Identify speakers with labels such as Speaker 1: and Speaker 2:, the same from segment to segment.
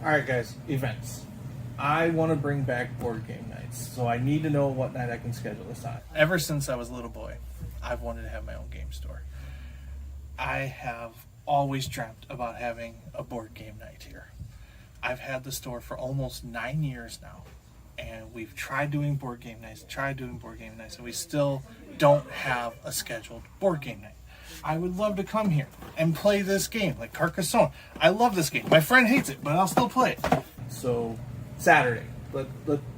Speaker 1: All right, guys, events. I want to bring back board game nights, so I need to know what night I can schedule this on. Ever since I was a little boy, I've wanted to have my own game store. I have always dreamt about having a board game night here. I've had the store for almost 9 years now, and we've tried doing board game nights, and we still don't have a scheduled board game night. I would love to come here and play this game, like Carcassonne. I love this game. My friend hates it, but I'll still play it. So, Saturday,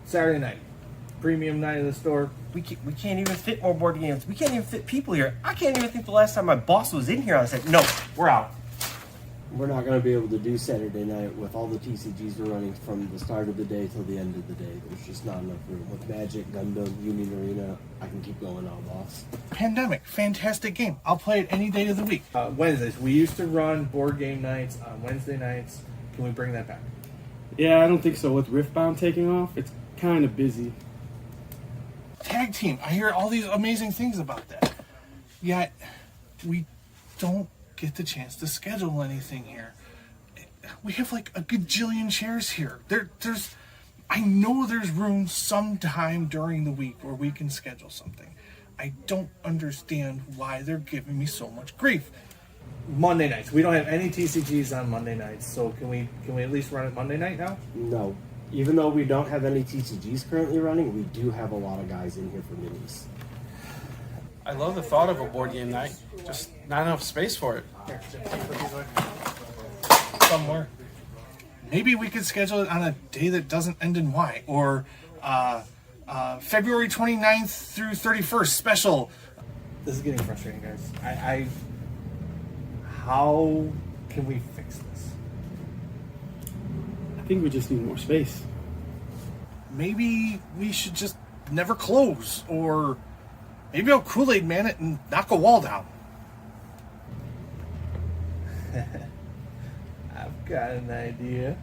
Speaker 1: Saturday night, premium night of the store.
Speaker 2: We can't even fit more board games. We can't even fit people here. I can't even think the last time my boss was in here, I said, no, we're out.
Speaker 3: We're not going to be able to do Saturday night with all the TCGs we're running from the start of the day till the end of the day. There's just not enough room. With Magic, Gundam, Union Arena, I can keep going on, boss.
Speaker 1: Pandemic, fantastic game. I'll play it any day of the week. Wednesdays, we used to run board game nights on Wednesday nights. Can we bring that back?
Speaker 4: Yeah, I don't think so. With Riftbound taking off, it's kind of busy.
Speaker 1: Tag team, I hear all these amazing things about that. Yet, we don't get the chance to schedule anything here. We have like a gajillion chairs here. I know there's room sometime during the week where we can schedule something. I don't understand why they're giving me so much grief. Monday nights. We don't have any TCGs on Monday nights, so can we at least run it Monday night now?
Speaker 3: No. Even though we don't have any TCGs currently running, we do have a lot of guys in here for minis.
Speaker 5: I love the thought of a board game night, just not enough space for it.
Speaker 1: Somewhere. Maybe we could schedule it on a day that doesn't end in Y, or February 29th through 31st special. This is getting frustrating, guys. How can we fix this?
Speaker 4: I think we just need more space.
Speaker 1: Maybe we should just never close, or maybe I'll Kool-Aid Man it and knock a wall down. I've got an idea.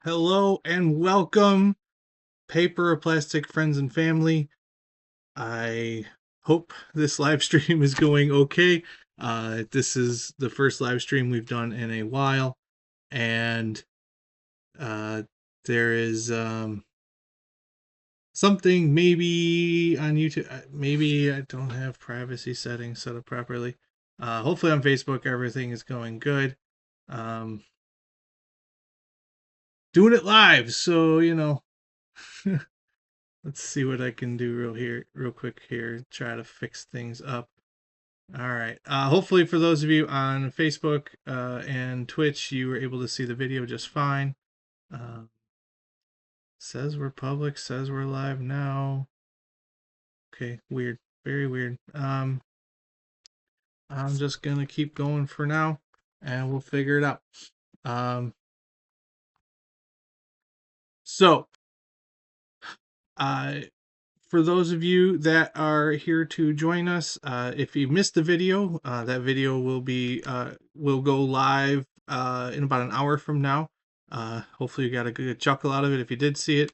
Speaker 1: Hello and welcome, paper or plastic friends and family. I hope this live stream is going okay. This is the first live stream we've done in a while, and there is something maybe on YouTube. Maybe I don't have privacy settings set up properly. Hopefully on Facebook everything is going good. Doing it live, so let's see what I can do real quick here. Try to fix things up. All right. Hopefully for those of you on Facebook and Twitch, you were able to see the video just fine. Says we're public, says we're live now. Okay, weird. Very weird. I'm just going to keep going for now, and we'll figure it out. So, for those of you that are here to join us, if you missed the video, that video will go live in about an hour from now. Hopefully you got a good chuckle out of it if you did see it.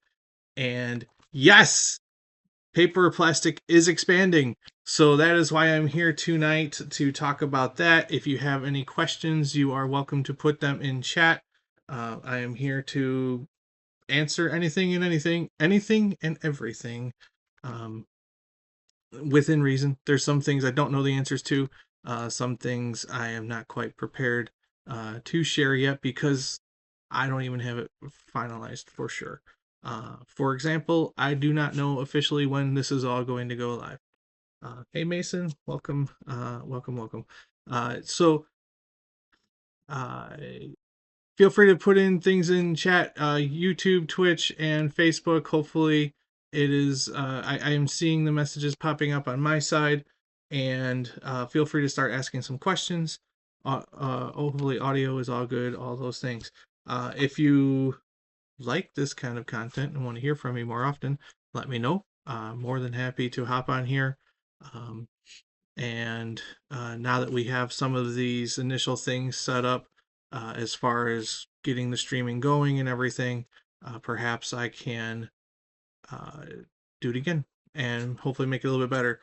Speaker 1: And yes, paper or plastic is expanding. So that is why I'm here tonight to talk about that. If you have any questions, you are welcome to put them in chat. I am here to answer anything and everything within reason. There's some things I don't know the answers to. Some things I am not quite prepared to share yet because I don't even have it finalized for sure. For example, I do not know officially when this is all going to go live. Hey Mason, welcome. So feel free to put in things in chat, YouTube, Twitch, and Facebook. Hopefully it is, I am seeing the messages popping up on my side, and feel free to start asking some questions. Hopefully audio is all good, all those things. If you like this kind of content and want to hear from me more often, let me know. I'm more than happy to hop on here. And now that we have some of these initial things set up, as far as getting the streaming going and everything, perhaps I can uh, do it again and hopefully make it a little bit better.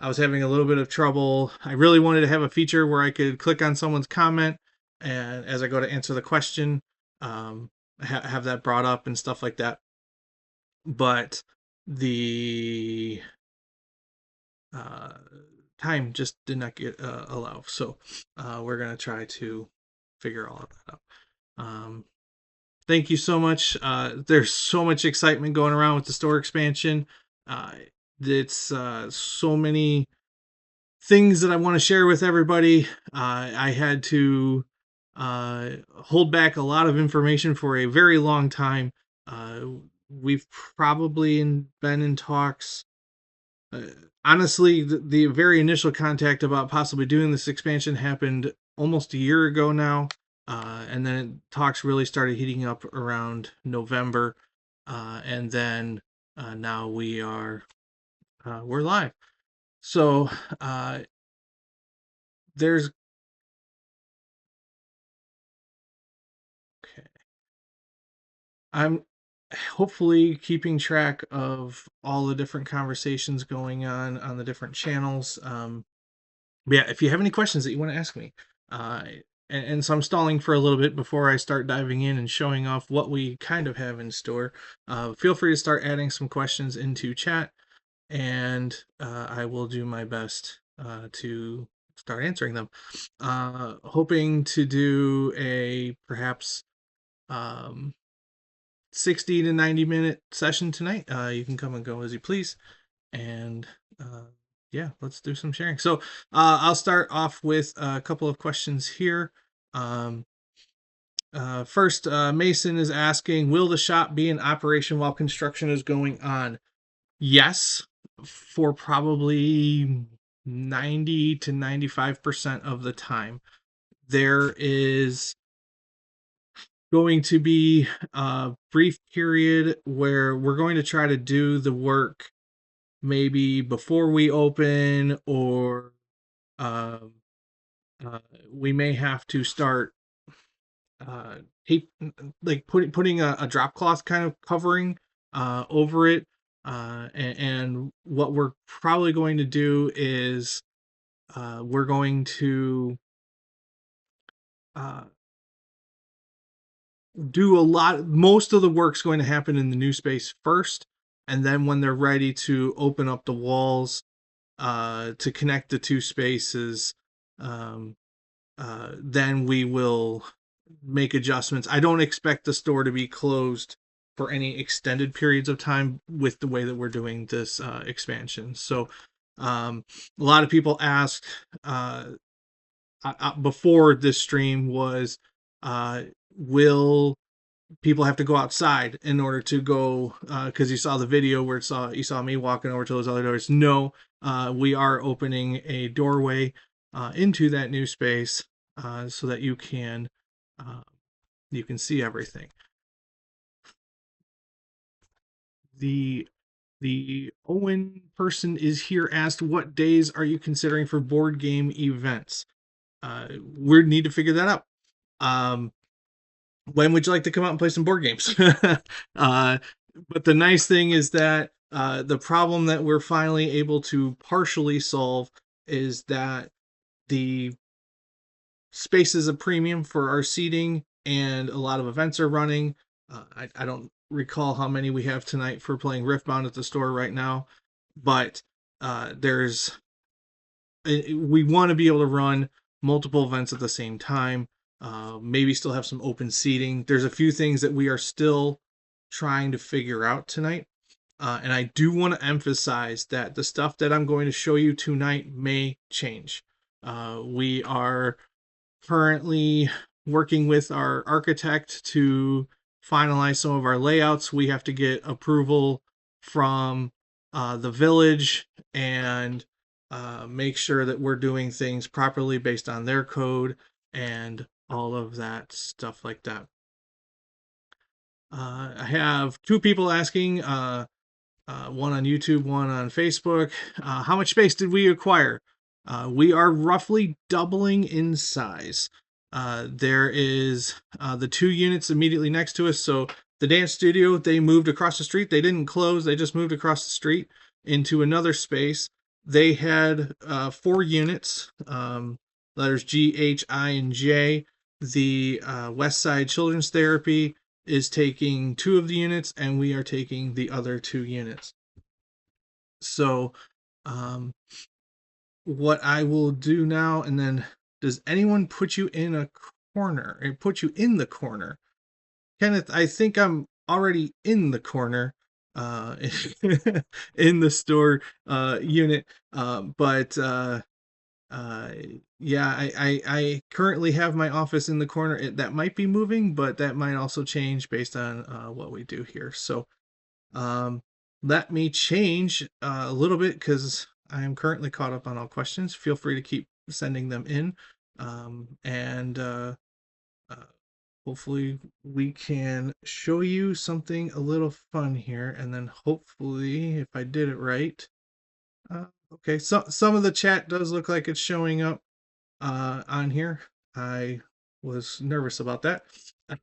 Speaker 1: I was having a little bit of trouble. I really wanted to have a feature where I could click on someone's comment, and as I go to answer the question, have that brought up and stuff like that. But the uh, time just did not get allow. So we're gonna try to figure all of that out. Thank you so much. There's so much excitement going around with the store expansion. Uh, it's so many things that I want to share with everybody. I had to hold back a lot of information for a very long time. Uh, we've probably been in talks. Uh, Honestly, the very initial contact about possibly doing this expansion happened almost a year ago now. And then talks really started heating up around November. And then now we're live. So there's okay. I'm hopefully keeping track of all the different conversations going on the different channels. But yeah, if you have any questions that you want to ask me, uh, and so I'm stalling for a little bit before I start diving in and showing off what we kind of have in store. Feel free to start adding some questions into chat, and I will do my best to start answering them. Hoping to do a perhaps um, 60 to 90-minute session tonight. You can come and go as you please. And yeah, let's do some sharing. So I'll start off with a couple of questions here. First, Mason is asking, will the shop be in operation while construction is going on? Yes, for probably 90 to 95% of the time. There is going to be a brief period where we're going to try to do the work maybe before we open, or um, we may have to start tape, like putting a drop cloth kind of covering over it. And what we're probably going to do is we're going to uh, do most of the work's going to happen in the new space first, and then when they're ready to open up the walls to connect the two spaces, um, then we will make adjustments. I don't expect the store to be closed for any extended periods of time with the way that we're doing this expansion. So a lot of people asked before this stream was, will people have to go outside in order to go, because you saw the video where you saw me walking over to those other doors. No, we are opening a doorway into that new space so that you can see everything. The Owen person is here asked, what days are you considering for board game events? We need to figure that out. When would you like to come out and play some board games? But the nice thing is that the problem that we're finally able to partially solve is that the space is a premium for our seating, and a lot of events are running. I don't recall how many we have tonight for playing Riftbound at the store right now, but we want to be able to run multiple events at the same time. Maybe still have some open seating. There's a few things that we are still trying to figure out tonight. And I do want to emphasize that the stuff that I'm going to show you tonight may change. We are currently working with our architect to finalize some of our layouts. We have to get approval from the village and make sure that we're doing things properly based on their code and all of that stuff like that. I have two people asking, one on YouTube, one on Facebook. How much space did we acquire? We are roughly doubling in size. There is the two units immediately next to us. So The dance studio, they moved across the street. They didn't close. They just moved across the street into another space. They had 4 units, letters G, H, I, and J. The West Side Children's Therapy is taking 2 of the units, and we are taking the other 2 units. So, um, what I will do now, and then does anyone put you in a corner? Or put you in the corner? Kenneth, I think I'm already in the corner in the store unit. But uh, yeah, I currently have my office in the corner. That might be moving, but that might also change based on what we do here. So um, let me change a little bit because I am currently caught up on all questions. Feel free to keep sending them in. And uh, hopefully we can show you something a little fun here. And then hopefully, if I did it right, okay, so some of the chat does look like it's showing up on here. I was nervous about that. I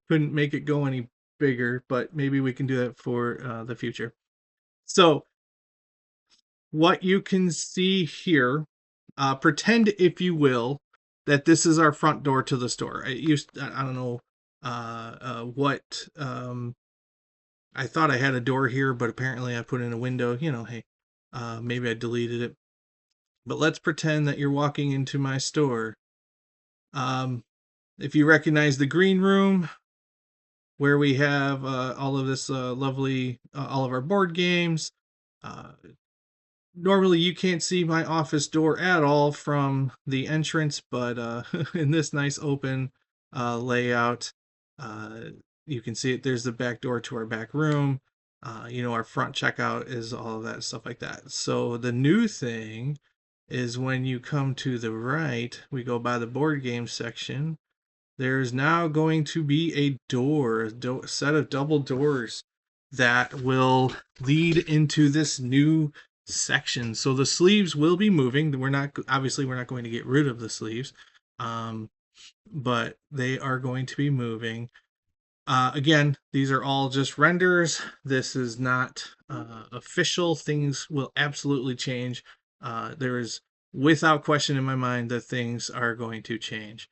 Speaker 1: couldn't make it go any bigger, but maybe we can do that for the future. So what you can see here, pretend if you will that this is our front door to the store. I don't know what I thought I had a door here, but apparently I put in a window. Hey, maybe I deleted it. But let's pretend that you're walking into my store. If you recognize the green room, where we have all of this lovely, all of our board games. Uh, Normally you can't see my office door at all from the entrance, but in this nice open layout, uh, you can see it. There's the back door to our back room. Our front checkout is all of that stuff like that. So the new thing is when you come to the right, we go by the board game section. There's now going to be a set of double doors that will lead into this new section. So the sleeves will be moving. We're not going to get rid of the sleeves, but they are going to be moving. Again, these are all just renders. This is not official. Things will absolutely change. There is, without question in my mind, that things are going to change.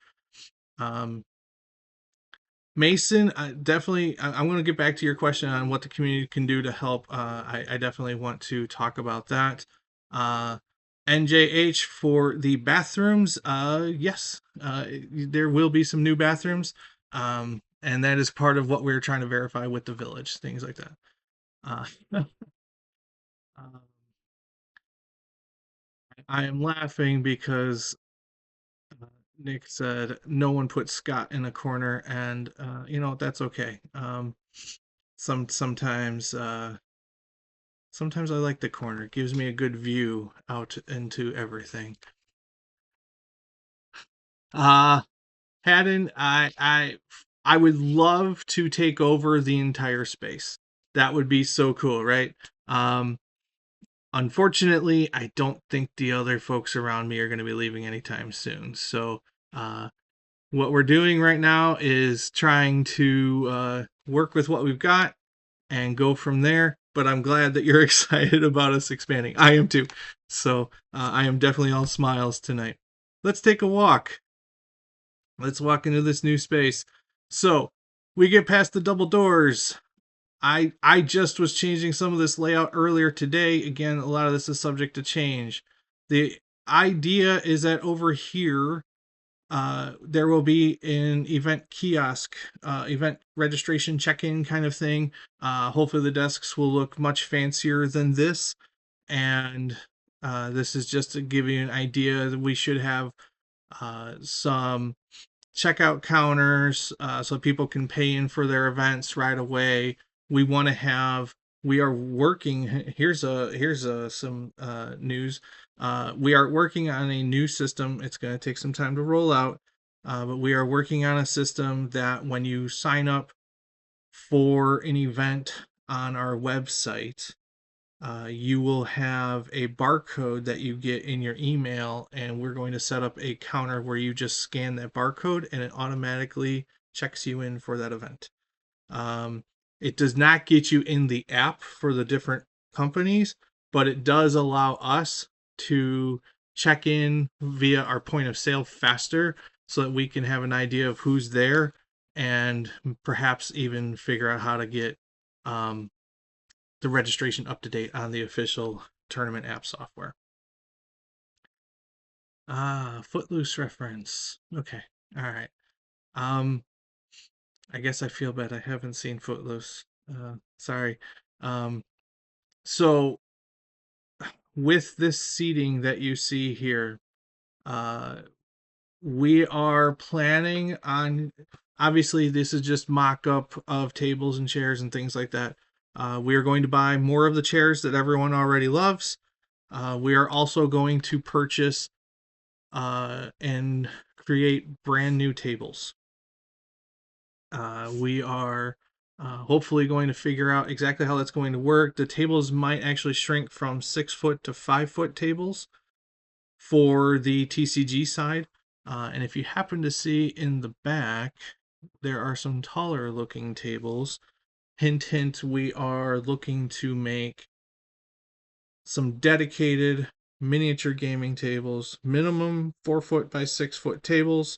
Speaker 1: Mason, I'm going to get back to your question on what the community can do to help. I definitely want to talk about that. NJH, for the bathrooms, yes, there will be some new bathrooms, and that is part of what we're trying to verify with the village, things like that. Uh, I am laughing because Nick said no one put Scott in a corner, and that's okay. Sometimes sometimes I like the corner. It gives me a good view out into everything. Haddon, I would love to take over the entire space. That would be so cool, right? Unfortunately, I don't think the other folks around me are going to be leaving anytime soon. So, what we're doing right now is trying to work with what we've got and go from there. But I'm glad that you're excited about us expanding. I am too. So I am definitely all smiles tonight. Let's take a walk. Let's walk into this new space. So we get past the double doors. I just was changing some of this layout earlier today. Again, a lot of this is subject to change. The idea is that over here, there will be an event kiosk, event registration check-in kind of thing. Hopefully the desks will look much fancier than this. And this is just to give you an idea that we should have some checkout counters so people can pay in for their events right away. We are working. Here's some news. We are working on a new system. It's going to take some time to roll out, but we are working on a system that when you sign up for an event on our website, you will have a barcode that you get in your email, and we're going to set up a counter where you just scan that barcode and it automatically checks you in for that event. It does not get you in the app for the different companies, but it does allow us to check in via our point of sale faster so that we can have an idea of who's there and perhaps even figure out how to get the registration up to date on the official tournament app software. Footloose reference. Okay. All right. I guess I feel bad. I haven't seen Footloose. Sorry. Um, so with this seating that you see here, uh, we are planning on. Obviously, this is just mock-up of tables and chairs and things like that. We are going to buy more of the chairs that everyone already loves. We are also going to purchase and create brand new tables. We are hopefully going to figure out exactly how that's going to work. The tables might actually shrink from 6 foot to 5 foot tables for the TCG side. And if you happen to see in the back, there are some taller looking tables. Hint, hint, we are looking to make some dedicated miniature gaming tables, minimum 4 foot by 6 foot tables.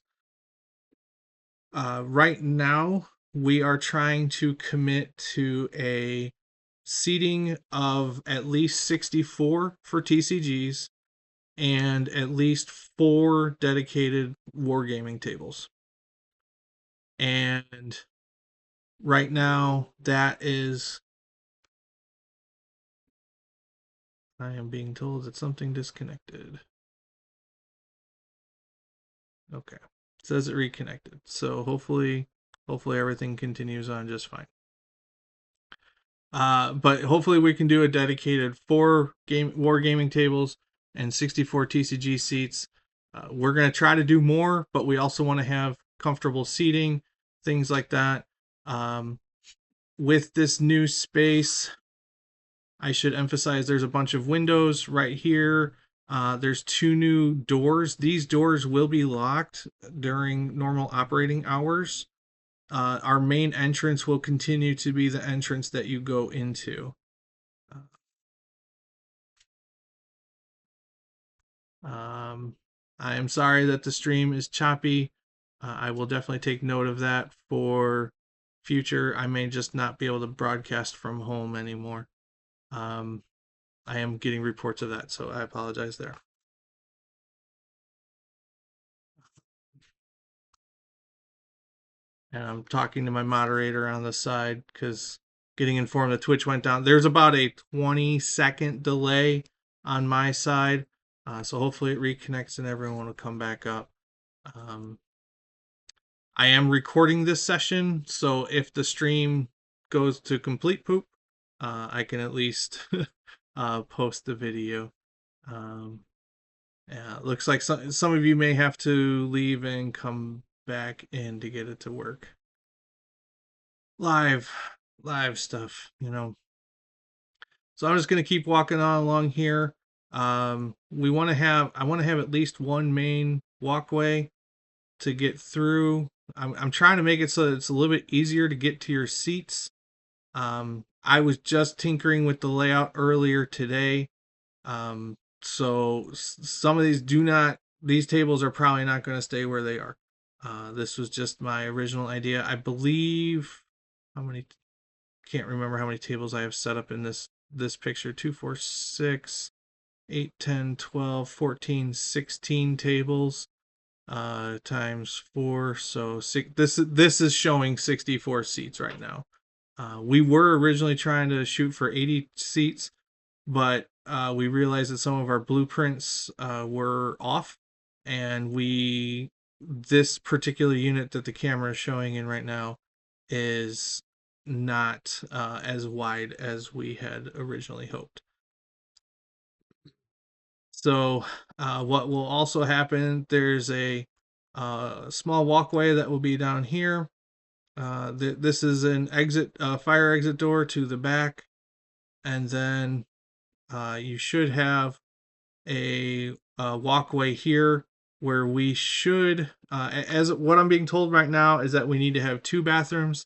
Speaker 1: Right now, we are trying to commit to a seating of at least 64 for TCGs and at least 4 dedicated wargaming tables. And right now, that is. I am being told that something disconnected. Okay. It says it reconnected. So hopefully everything continues on just fine. But hopefully we can do a dedicated 4 wargaming tables and 64 TCG seats. We're going to try to do more, but we also want to have comfortable seating, things like that. With this new space, I should emphasize there's a bunch of windows right here. There's 2 new doors. These doors will be locked during normal operating hours. Our main entrance will continue to be the entrance that you go into. I am sorry that the stream is choppy. I will definitely take note of that for future. I may just not be able to broadcast from home anymore. I am getting reports of that, so I apologize there. And I'm talking to my moderator on the side because getting informed that Twitch went down. There's about a 20-second delay on my side. So hopefully it reconnects and everyone will come back up. I am recording this session, so if the stream goes to complete poop, I can at least post the video. Yeah, looks like some of you may have to leave and come back in to get it to work. Live stuff, you know. So I'm just gonna keep walking on along here. I want to have at least one main walkway to get through. I'm trying to make it so that it's a little bit easier to get to your seats. I was just tinkering with the layout earlier today. So some of these tables are probably not going to stay where they are. This was just my original idea. I believe can't remember how many tables I have set up in this picture. 2, 4, 6, 8, 10, 12, 14, 16 tables times 4. So this is showing 64 seats right now. We were originally trying to shoot for 80 seats, but we realized that some of our blueprints were off, and this particular unit that the camera is showing in right now is not as wide as we had originally hoped. So what will also happen, there's a small walkway that will be down here. This is an fire exit door to the back, and then you should have a walkway here where we should, as what I'm being told right now is that we need to have 2 bathrooms.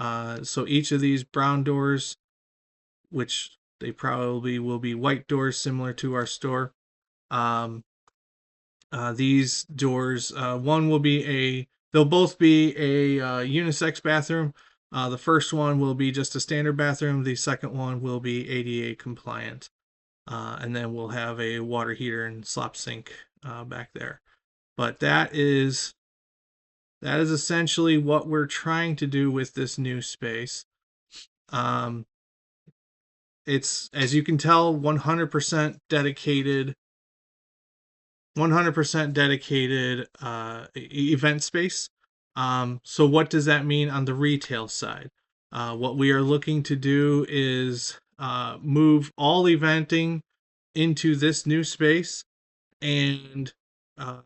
Speaker 1: So each of these brown doors, which they probably will be white doors similar to our store. These doors, one will be they'll both be a unisex bathroom. The first one will be just a standard bathroom. The second one will be ADA compliant. And then we'll have a water heater and slop sink back there. But that is essentially what we're trying to do with this new space. It's, as you can tell, 100% dedicated 100% dedicated event space. So what does that mean on the retail side? What we are looking to do is move all eventing into this new space and uh,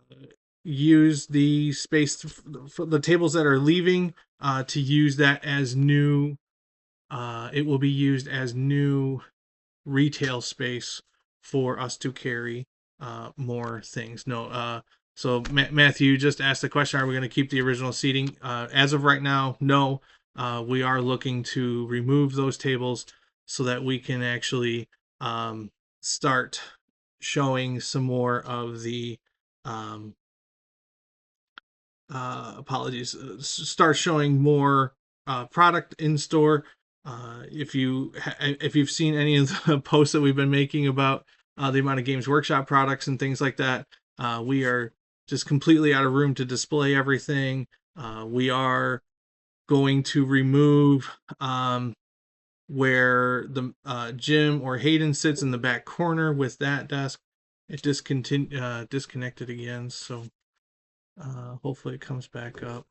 Speaker 1: use the space for the tables that are leaving to use that as new. It will be used as new retail space for us to carry more things. No, so Matthew just asked the question: are we going to keep the original seating? As of right now, no. We are looking to remove those tables so that we can actually start showing some more of the um, apologies, start showing more product in store. If you've seen any of the posts that we've been making about the amount of Games Workshop products and things like that, we are just completely out of room to display everything. We are going to remove where the Jim or Hayden sits in the back corner with that desk. It disconnected again, so hopefully it comes back up.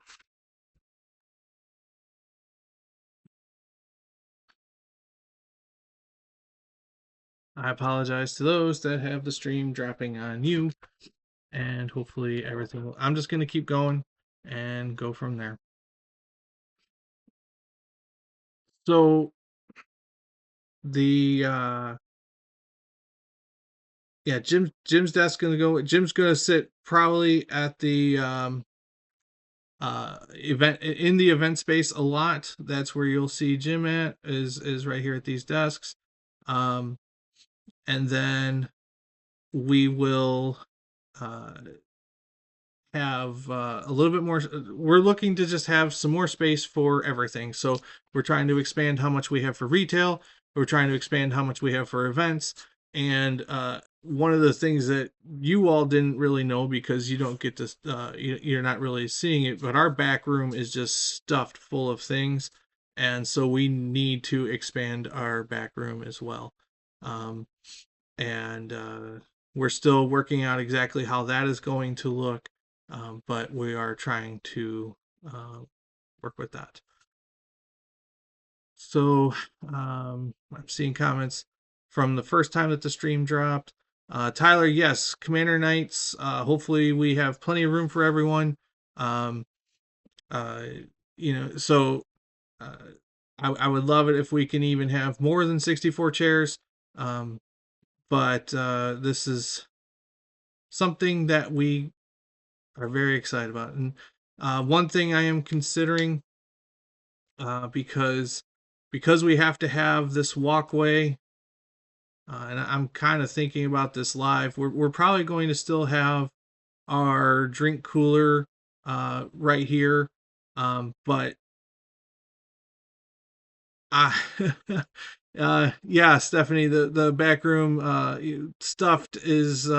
Speaker 1: I apologize to those that have the stream dropping on you, and hopefully everything will. I'm just going to keep going and go from there. So the yeah, Jim's desk gonna go. Jim's gonna sit probably at the event in the event space a lot. That's where you'll see Jim at is right here at these desks. And then we will have a little bit more. We're looking to just have some more space for everything. So we're trying to expand how much we have for retail. We're trying to expand how much we have for events. And one of the things that you all didn't really know because you don't get to, you're not really seeing it, but our back room is just stuffed full of things. And so we need to expand our back room as well. And we're still working out exactly how that is going to look. But we are trying to work with that. So I'm seeing comments from the first time that the stream dropped. Tyler, yes, Commander Nights. Hopefully we have plenty of room for everyone. Um, so I would love it if we can even have more than 64 chairs. But this is something that we are very excited about. And one thing I am considering, because we have to have this walkway, and I'm kind of thinking about this live. We're probably going to still have our drink cooler right here, but uh, yeah, Stephanie, the back room stuffed is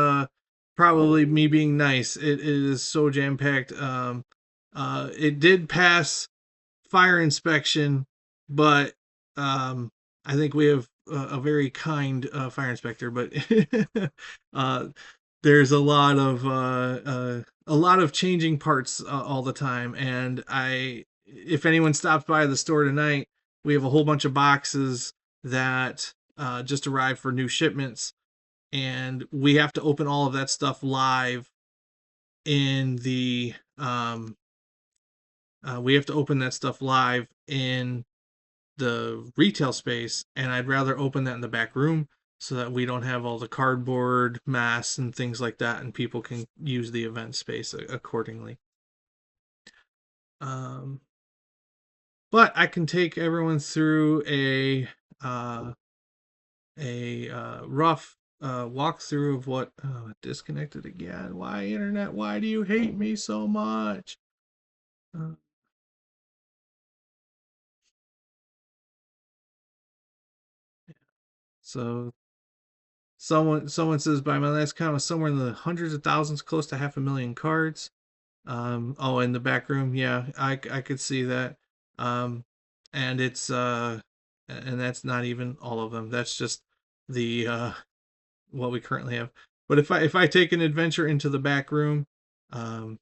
Speaker 1: probably me being nice. It is so jam packed. It did pass fire inspection, but I think we have a very kind fire inspector. But uh, there's a lot of changing parts all the time, and if anyone stops by the store tonight, we have a whole bunch of boxes that just arrived for new shipments, and we have to open all of that stuff live in the we have to open that stuff live in the retail space, and I'd rather open that in the back room so that we don't have all the cardboard mass and things like that, and people can use the event space accordingly. but I can take everyone through uh, a rough walkthrough of what disconnected again. Why internet? Why do you hate me so much? Uh, so someone says by my last count, was somewhere in the hundreds of thousands, close to 500,000 cards. Oh, in the back room, yeah, I could see that. Um, and it's and that's not even all of them. That's just the what we currently have. But if I take an adventure into the back room, um,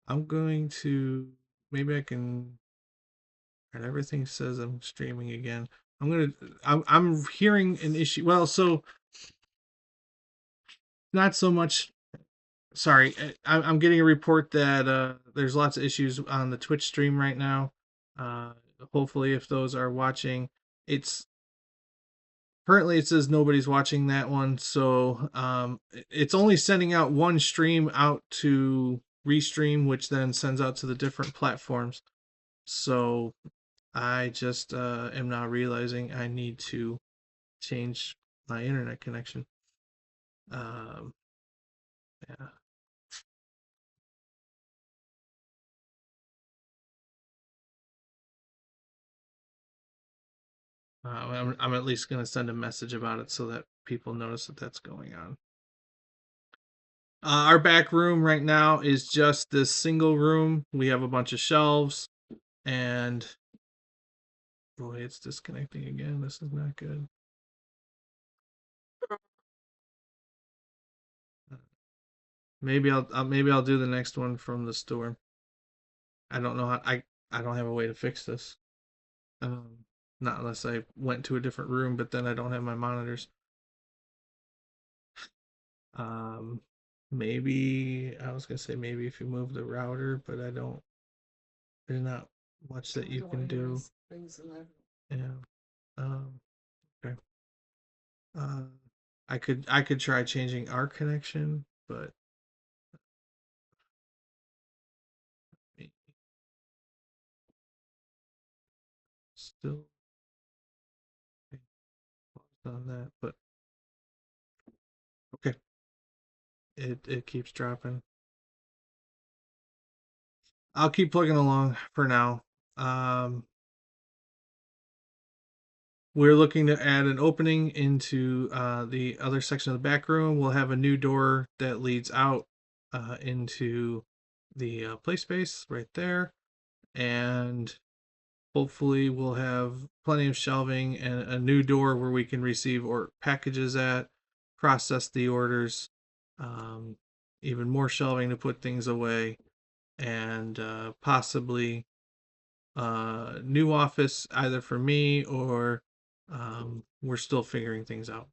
Speaker 1: I'm going to maybe I can. And everything says I'm streaming again. I'm hearing an issue. Well, so not so much. Sorry, I'm getting a report that there's lots of issues on the Twitch stream right now. Uh, Hopefully, if those are watching, it's currently it says nobody's watching that one, so it's only sending out one stream out to restream, which then sends out to the different platforms. So I just am now realizing I need to change my internet connection. Um, yeah. I'm at least going to send a message about it so that people notice that that's going on. Our back room right now is just this single room. We have a bunch of shelves, and boy, it's disconnecting again. This is not good. Maybe I'll do the next one from the store. I don't know how I don't have a way to fix this. Um, Not unless I went to a different room, but then I don't have my monitors. Um, Maybe I was gonna say maybe if you move the router, but I don't. There's not much that you can do. Yeah. Um. Okay. Uh, I could try changing our connection, but still on that. But okay, it keeps dropping. I'll keep plugging along for now. Um, We're looking to add an opening into the other section of the back room. We'll have a new door that leads out into the play space right there. And hopefully, we'll have plenty of shelving and a new door where we can receive or packages at, process the orders, um, even more shelving to put things away, and possibly new office either for me or we're still figuring things out.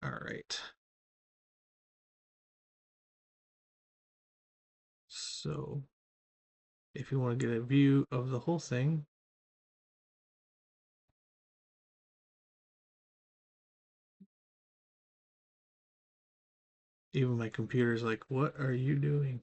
Speaker 1: All right. So if you want to get a view of the whole thing, even my computer's like, what are you doing?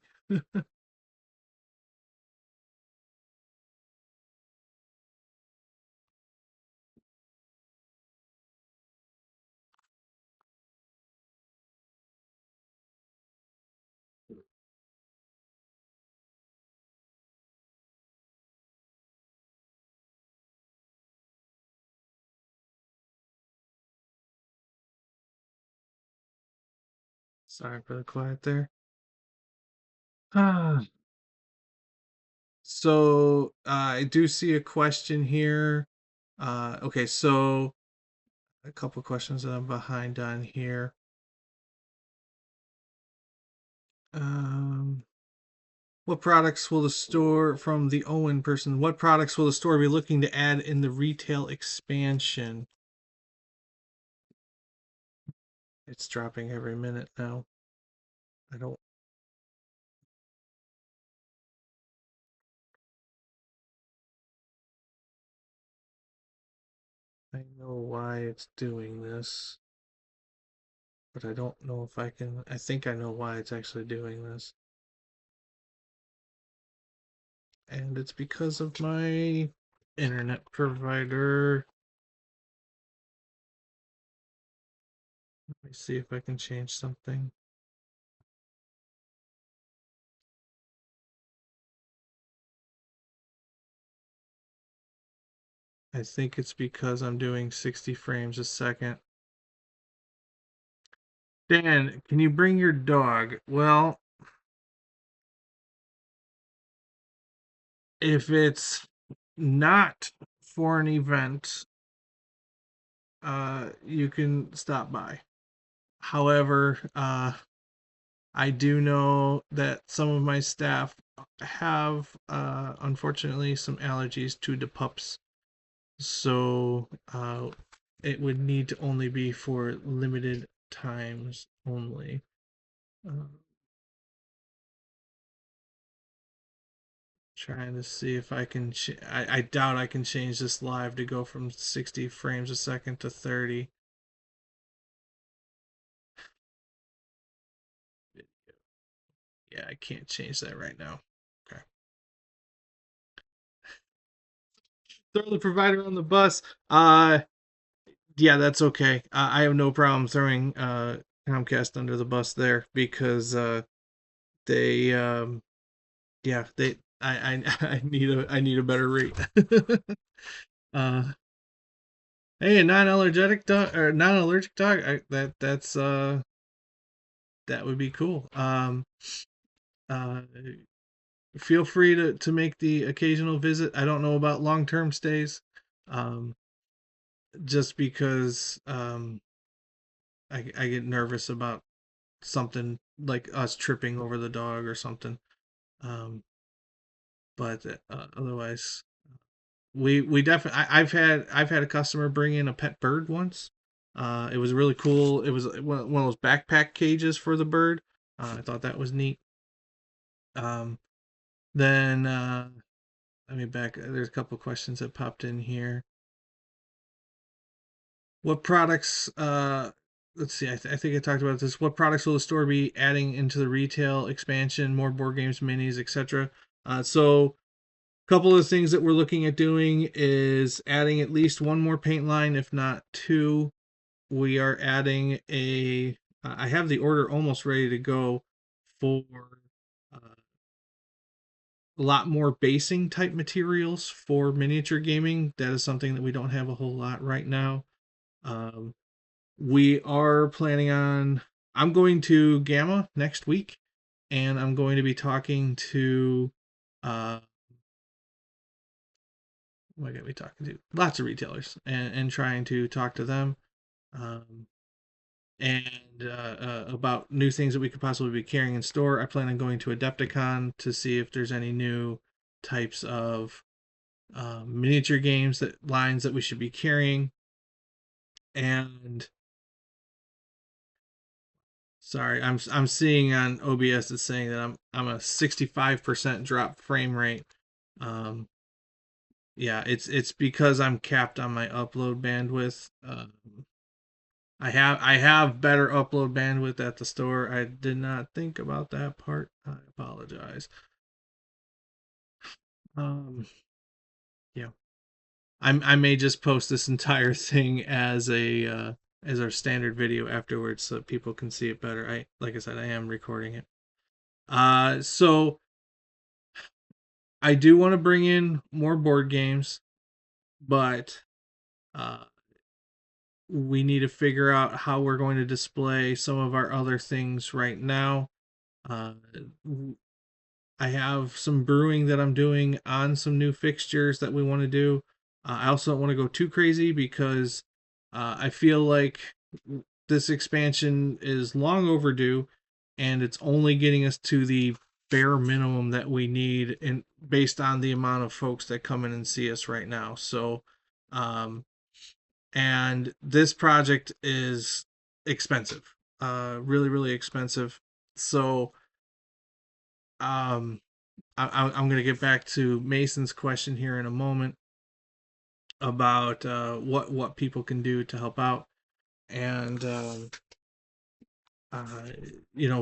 Speaker 1: Sorry for the quiet there. Ah. So I do see a question here. Okay, so a couple questions that I'm behind on here. Um, what products will the store from the Owen person? What products will the store be looking to add in the retail expansion? It's dropping every minute now. I don't. I know why it's doing this, but I don't know if I can. I think I know why it's actually doing this. And it's because of my internet provider. Let me see if I can change something. I think it's because I'm doing 60 frames a second. Dan, can you bring your dog? Well, if it's not for an event, you can stop by. However, I do know that some of my staff have, unfortunately, some allergies to the pups. So it would need to only be for limited times only. Uh, Trying to see if I can. I doubt I can change this live to go from 60 frames a second to 30. Yeah, I can't change that right now. Okay. Throw the provider on the bus. Yeah, that's okay. I have no problem throwing Comcast under the bus there because they yeah, I need a better rate. uh Hey, a non-allergic dog or non-allergic dog, that would be cool. Uh Feel free to make the occasional visit. I don't know about long-term stays. Um just because I get nervous about something like us tripping over the dog or something. Um but otherwise we definitely I've had a customer bring in a pet bird once. It was really cool. It was one of those backpack cages for the bird. I thought that was neat. Um, then let me back. There's a couple questions that popped in here. What products? Let's see. I think I talked about this. What products will the store be adding into the retail expansion? More board games, minis, etc. So couple of things that we're looking at doing is adding at least one more paint line, if not two. We are adding I have the order almost ready to go for a lot more basing type materials for miniature gaming. That is something that we don't have a whole lot right now. Um, we are planning on, I'm going to Gamma next week, and I'm going to be talking to uh, what got me talking to lots of retailers and trying to talk to them um, and about new things that we could possibly be carrying in store. I plan on going to Adepticon to see if there's any new types of miniature games that lines that we should be carrying. And sorry, I'm seeing on OBS it's saying that I'm a 65% drop frame rate. Um, yeah, it's because I'm capped on my upload bandwidth. I have better upload bandwidth at the store. I did not think about that part. I apologize. Um, yeah, I may just post this entire thing as our standard video afterwards so people can see it better. Like I said, I am recording it. So I do want to bring in more board games, but uh, we need to figure out how we're going to display some of our other things right now. Uh, I have some brewing that I'm doing on some new fixtures that we want to do. I also don't want to go too crazy because I feel like this expansion is long overdue and it's only getting us to the bare minimum that we need in based on the amount of folks that come in and see us right now. So um and this project is expensive. Really expensive. So um I'm going to get back to Mason's question here in a moment. about what people can do to help out, and uh, you know,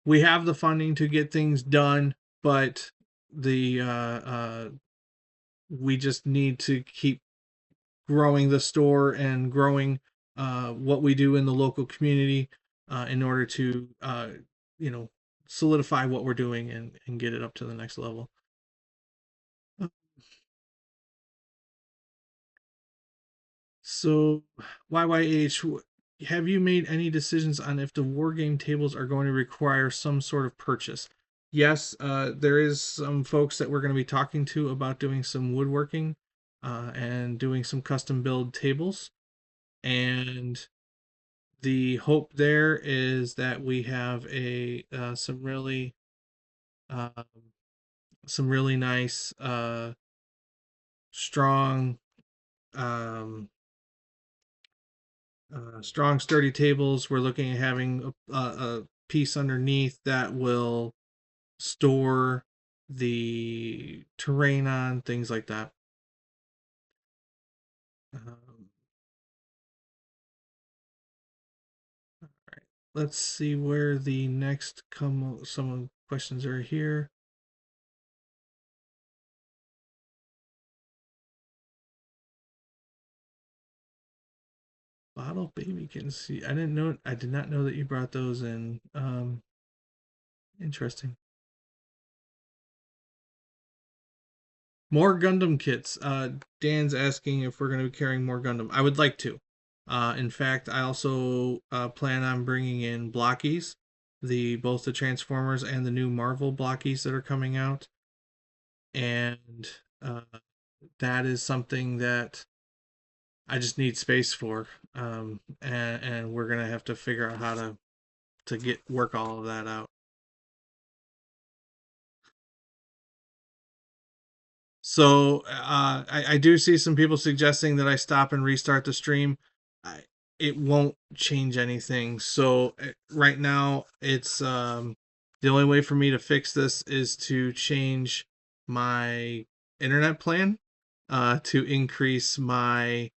Speaker 1: we have the funding to get things done, but the we just need to keep growing the store and growing what we do in the local community in order to you know, solidify what we're doing and get it up to the next level. So, YYH, have you made any decisions on if the war game tables are going to require some sort of purchase? Yes, there is some folks that we're going to be talking to about doing some woodworking and doing some custom build tables. And the hope there is that we have a uh, some really nice strong um, strong sturdy tables. We're looking at having a piece underneath that will store the terrain on, things like that. Um, all right, let's see where the next some questions are here. Bottle baby can see. I did not know that you brought those in. Interesting. More Gundam kits. Dan's asking if we're going to be carrying more Gundam. I would like to. In fact, I also plan on bringing in blockies, the both the Transformers and the new Marvel blockies that are coming out, and uh, that is something that I just need space for, and we're gonna have to figure out how to get work all of that out. So I do see some people suggesting that I stop and restart the stream. I, it won't change anything. So right now, it's the only way for me to fix this is to change my internet plan to increase my.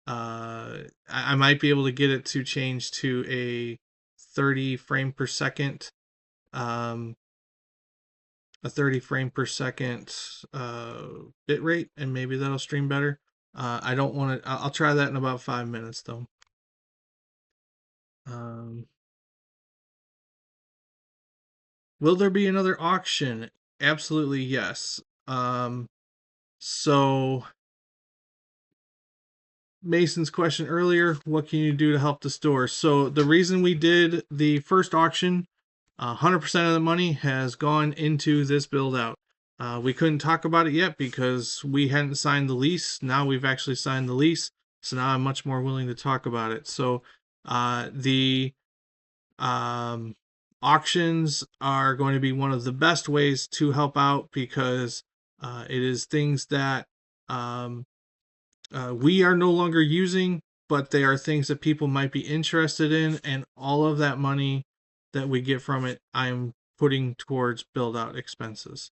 Speaker 1: I might be able to get it to change to a 30 frame per second um, a 30 frame per second bit rate, and maybe that'll stream better. I don't want to. I'll try that in about 5 minutes though. Um, will there be another auction? Absolutely yes. So Mason's question earlier, what can you do to help the store? So the reason we did the first auction, 100% of the money has gone into this build out. We couldn't talk about it yet because we hadn't signed the lease. Now we've actually signed the lease, so now I'm much more willing to talk about it. So the um, auctions are going to be one of the best ways to help out because it is things that um, we are no longer using, but they are things that people might be interested in, and all of that money that we get from it, I'm putting towards build out expenses.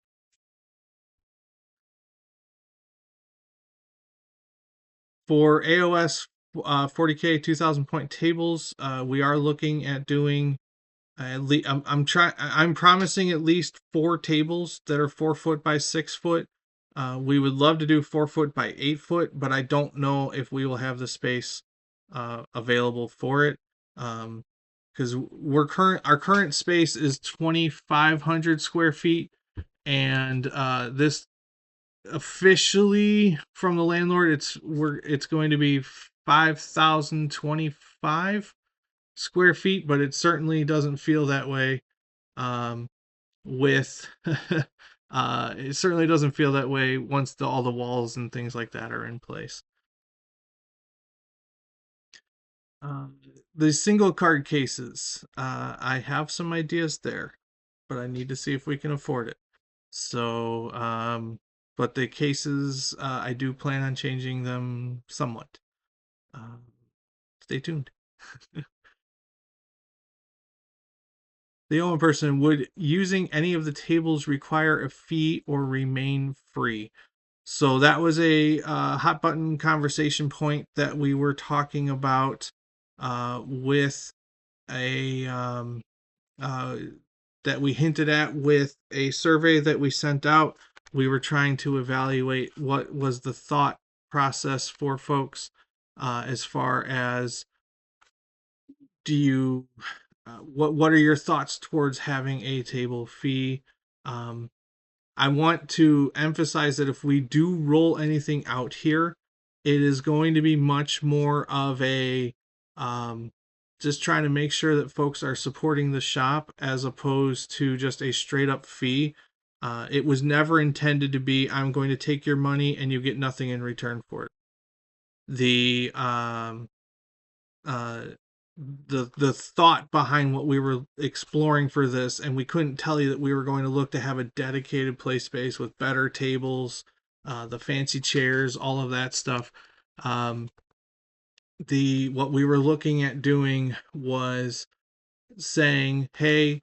Speaker 1: For AOS 40K 2000 point tables, we are looking at doing at least I'm promising at least 4 tables that are 4 foot by 6 foot. We would love to do 4 foot by 8 foot, but I don't know if we will have the space available for it. Because our current space is 2,500 square feet, and this officially from the landlord, it's going to be 5,025 square feet, but it certainly doesn't feel that way um, with it certainly doesn't feel that way once all the walls and things like that are in place. Um, the single card cases, I have some ideas there, but I need to see if we can afford it. So, but the cases, I do plan on changing them somewhat. Um, Stay tuned. The only person, would using any of the tables require a fee or remain free? So that was a hot button conversation point that we were talking about with a uh, that we hinted at with a survey that we sent out. We were trying to evaluate what was the thought process for folks as far as do you what are your thoughts towards having a table fee. um, I want to emphasize that if we do roll anything out here, it is going to be much more of a um, just trying to make sure that folks are supporting the shop as opposed to just a straight up fee. It was never intended to be, I'm going to take your money and you get nothing in return for it. The uh, the thought behind what we were exploring for this, and we couldn't tell you that we were going to look to have a dedicated play space with better tables, the fancy chairs, all of that stuff. um, the what we were looking at doing was saying, hey,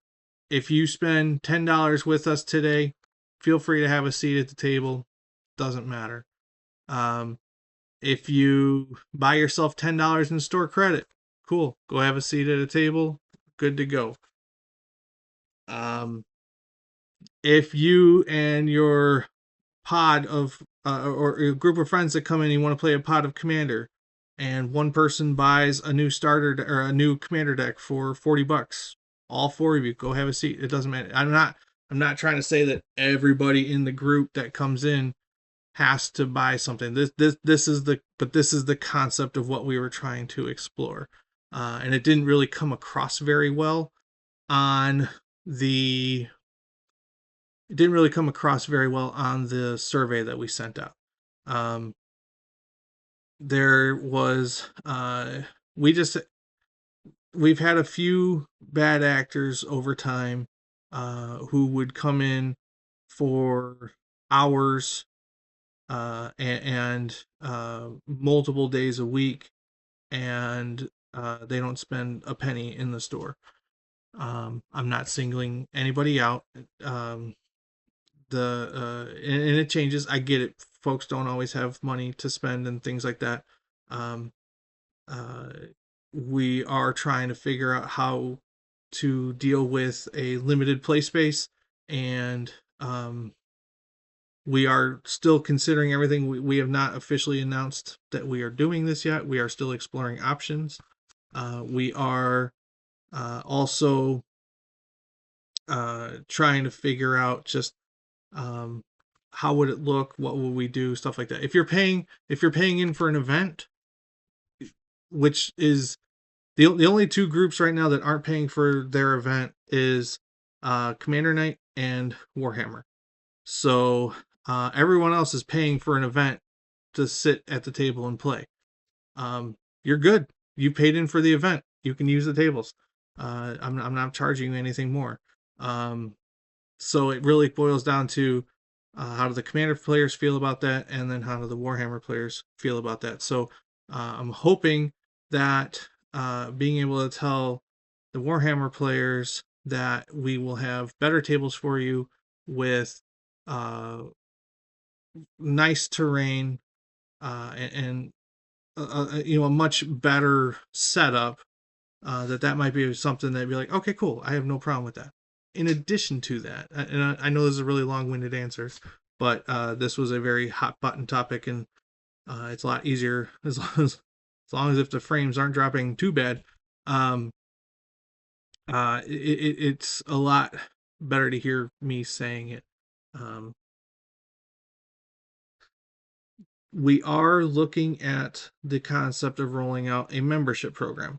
Speaker 1: if you spend $10 with us today, feel free to have a seat at the table, doesn't matter. um, if you buy yourself $10 in store credit, cool, go have a seat at a table, good to go. Um, if you and your pod of or a group of friends that come in, you want to play a pod of Commander, and one person buys a new starter or a new Commander deck for $40, all four of you go have a seat. It doesn't matter. I'm not trying to say that everybody in the group that comes in has to buy something. This is the concept of what we were trying to explore, and it didn't really come across very well on the it didn't really come across very well on the survey that we sent out. Um, there was we just we've had a few bad actors over time who would come in for hours and multiple days a week, and they don't spend a penny in the store. I'm not singling anybody out. And it changes. I get it. Folks don't always have money to spend and things like that. Um, uh, we are trying to figure out how to deal with a limited play space, and we are still considering everything. We have not officially announced that we are doing this yet. We are still exploring options. We are also trying to figure out just um, how would it look, what will we do, stuff like that. If you're paying in for an event, which is the only two groups right now that aren't paying for their event is Commander Night and Warhammer. So everyone else is paying for an event to sit at the table and play. You're good. You paid in for the event. You can use the tables. I'm not charging you anything more. So it really boils down to how do the Commander players feel about that, and then how do the Warhammer players feel about that. So I'm hoping that being able to tell the Warhammer players that we will have better tables for you with uh, nice terrain and a much better setup. That might be something that'd be like, okay, cool, I have no problem with that. In addition to that, and I know this is a really long-winded answer, but this was a very hot button topic, and it's a lot easier as long as if the frames aren't dropping too bad. Um, it's a lot better to hear me saying it. Um, we are looking at the concept of rolling out a membership program.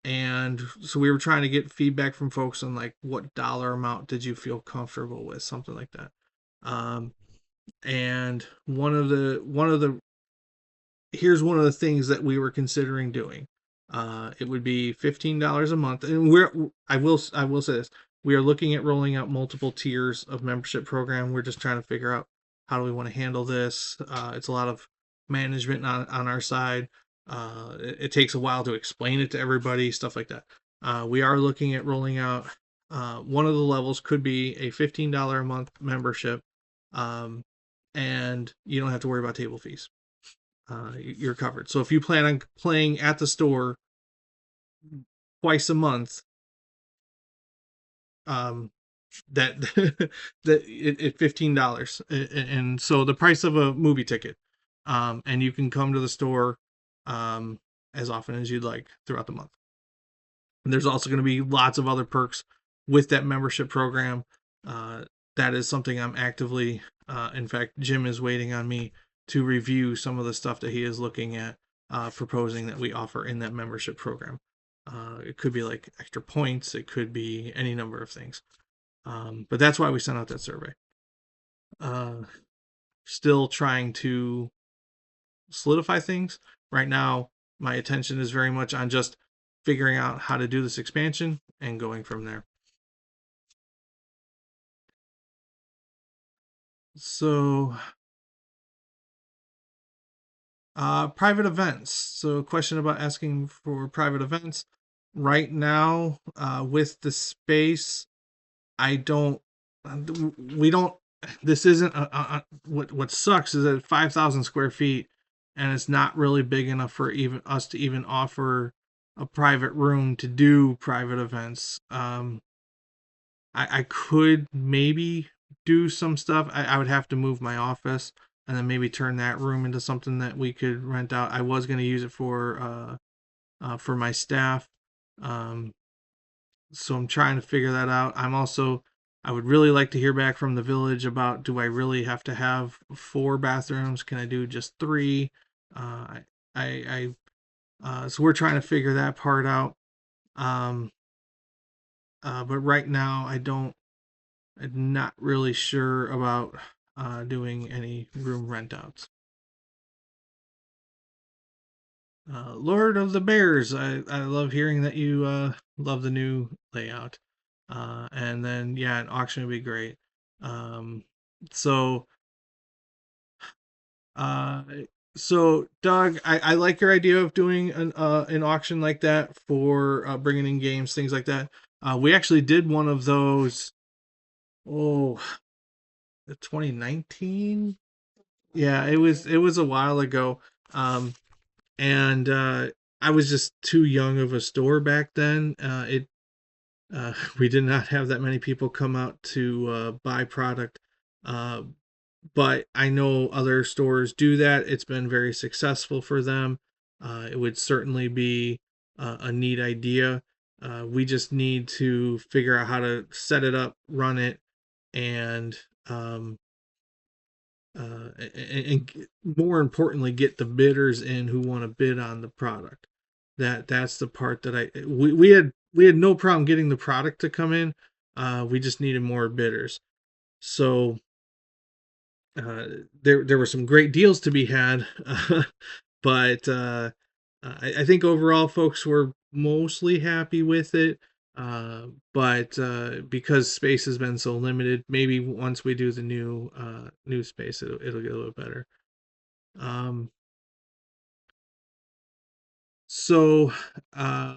Speaker 1: And so we were trying to get feedback from folks on like what dollar amount did you feel comfortable with, something like that. And one of the here's one of the things that we were considering doing. It would be $15 a month, and I will say this: we are looking at rolling out multiple tiers of membership program. We're just trying to figure out how do we want to handle this. It's a lot of management on our side. It takes a while to explain it to everybody, stuff like that. We are looking at rolling out. One of the levels could be a $15 a month membership. Um, and you don't have to worry about table fees. You're covered. So if you plan on playing at the store twice a month, um, that it $15, and so the price of a movie ticket, and you can come to the store as often as you'd like throughout the month. And there's also going to be lots of other perks with that membership program. That is something I'm actively, in fact, Jim is waiting on me to review some of the stuff that he is looking at, proposing that we offer in that membership program. It could be like extra points, it could be any number of things. But that's why we sent out that survey. Still trying to solidify things. Right now, my attention is very much on just figuring out how to do this expansion and going from there. So, private events. So, question about asking for private events. Right now, with the space, I don't, we don't, this isn't, what sucks is that 5,000 square feet, and it's not really big enough for even us to even offer a private room to do private events. I could maybe do some stuff. I would have to move my office and then maybe turn that room into something that we could rent out. I was going to use it for my staff. So I'm trying to figure that out. I would really like to hear back from the village about, do I really have to have 4 bathrooms? Can I do just 3? So we're trying to figure that part out. But right now I'm not really sure about doing any room rent outs. Lord of the Bears, I love hearing that you love the new layout. And then, yeah, an auction would be great. Um, so, uh, so Doug, I like your idea of doing an auction like that for bringing in games, things like that. We actually did one of those. Oh, 2019. Yeah, it was a while ago. And I was just too young of a store back then. We did not have that many people come out to buy product. Uh, but I know other stores do that. It's been very successful for them. It would certainly be a neat idea. We just need to figure out how to set it up, run it, and and more importantly, get the bidders in who want to bid on the product. That's the part that we had no problem getting the product to come in. We just needed more bidders. So there were some great deals to be had, but I think overall folks were mostly happy with it. But because space has been so limited, maybe once we do the new space, it'll get a little better. Um, so uh,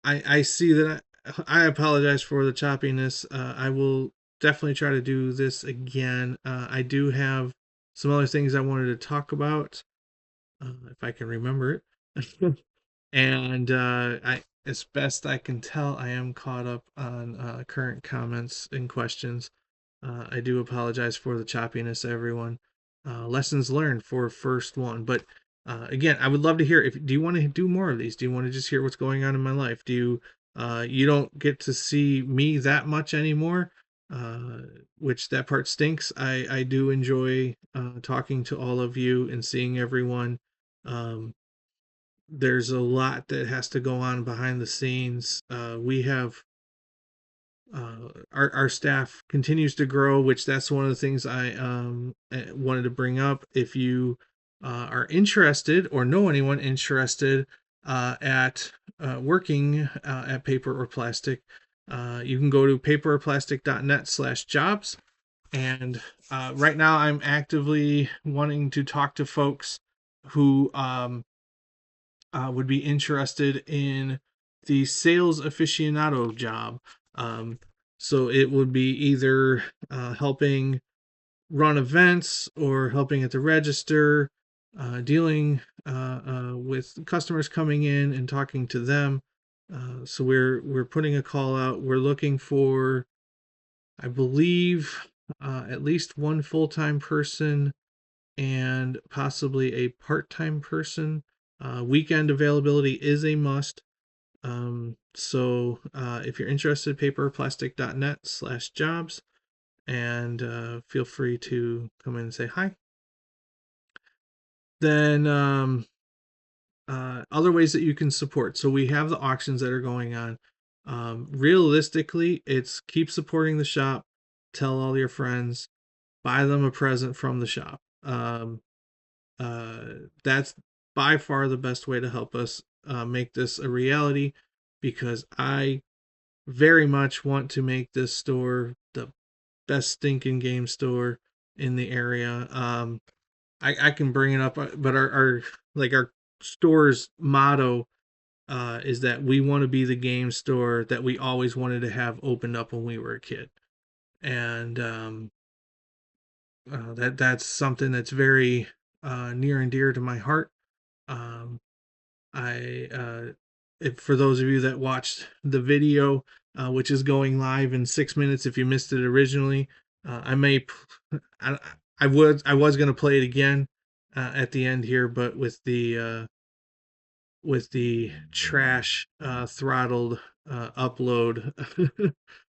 Speaker 1: I see that I apologize for the choppiness. I will definitely try to do this again. I do have some other things I wanted to talk about, if I can remember it. And as best I can tell, I am caught up on current comments and questions. I do apologize for the choppiness, everyone. Lessons learned for first one, but again, I would love to hear, if do you want to do more of these? Do you want to just hear what's going on in my life? Do you you don't get to see me that much anymore, uh, which that part stinks. I do enjoy talking to all of you and seeing everyone. Um, there's a lot that has to go on behind the scenes. We have our staff continues to grow, which that's one of the things I wanted to bring up. If you are interested or know anyone interested at working at Paper or Plastic, you can go to paperorplastic.net/jobs. And right now, I'm actively wanting to talk to folks who would be interested in the sales aficionado job. So it would be either helping run events or helping at the register, dealing with customers coming in and talking to them. So we're putting a call out. We're looking for, I believe, at least one full-time person and possibly a part-time person. Weekend availability is a must. So if you're interested, paperplastic.net/jobs, and feel free to come in and say hi. Then other ways that you can support. So we have the auctions that are going on. Realistically, it's keep supporting the shop, tell all your friends, buy them a present from the shop. That's by far the best way to help us make this a reality, because I very much want to make this store the best stinking game store in the area. I can bring it up, but our store's motto is that we want to be the game store that we always wanted to have opened up when we were a kid, and that's something that's very near and dear to my heart. Um, I if, for those of you that watched the video, which is going live in 6 minutes, if you missed it originally, I may I, I was going to play it again at the end here, but with the trash throttled upload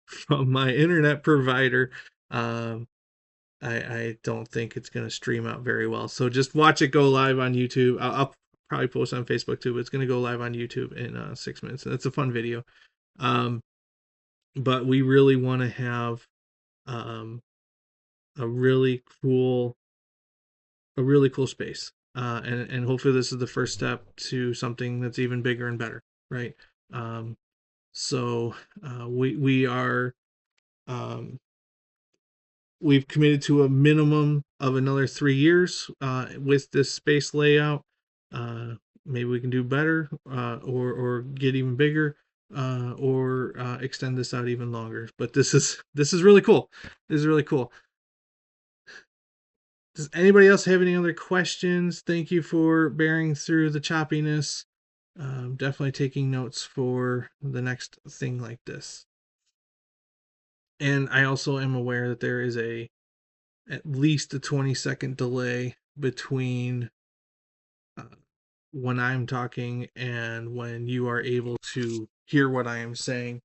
Speaker 1: from my internet provider, um, I don't think it's going to stream out very well. So just watch it go live on YouTube. I'll probably post on Facebook too, but it's going to go live on YouTube in 6 minutes. And it's a fun video. Um, but we really want to have um, a really cool space. And hopefully this is the first step to something that's even bigger and better, right? Um, we are we've committed to a minimum of another 3 years with this space layout. Maybe we can do better, or get even bigger, or extend this out even longer. But this is really cool. This is really cool. Does anybody else have any other questions? Thank you for bearing through the choppiness. Definitely taking notes for the next thing like this. And I also am aware that there is at least a 20-second delay between uh, when I'm talking and when you are able to hear what I am saying.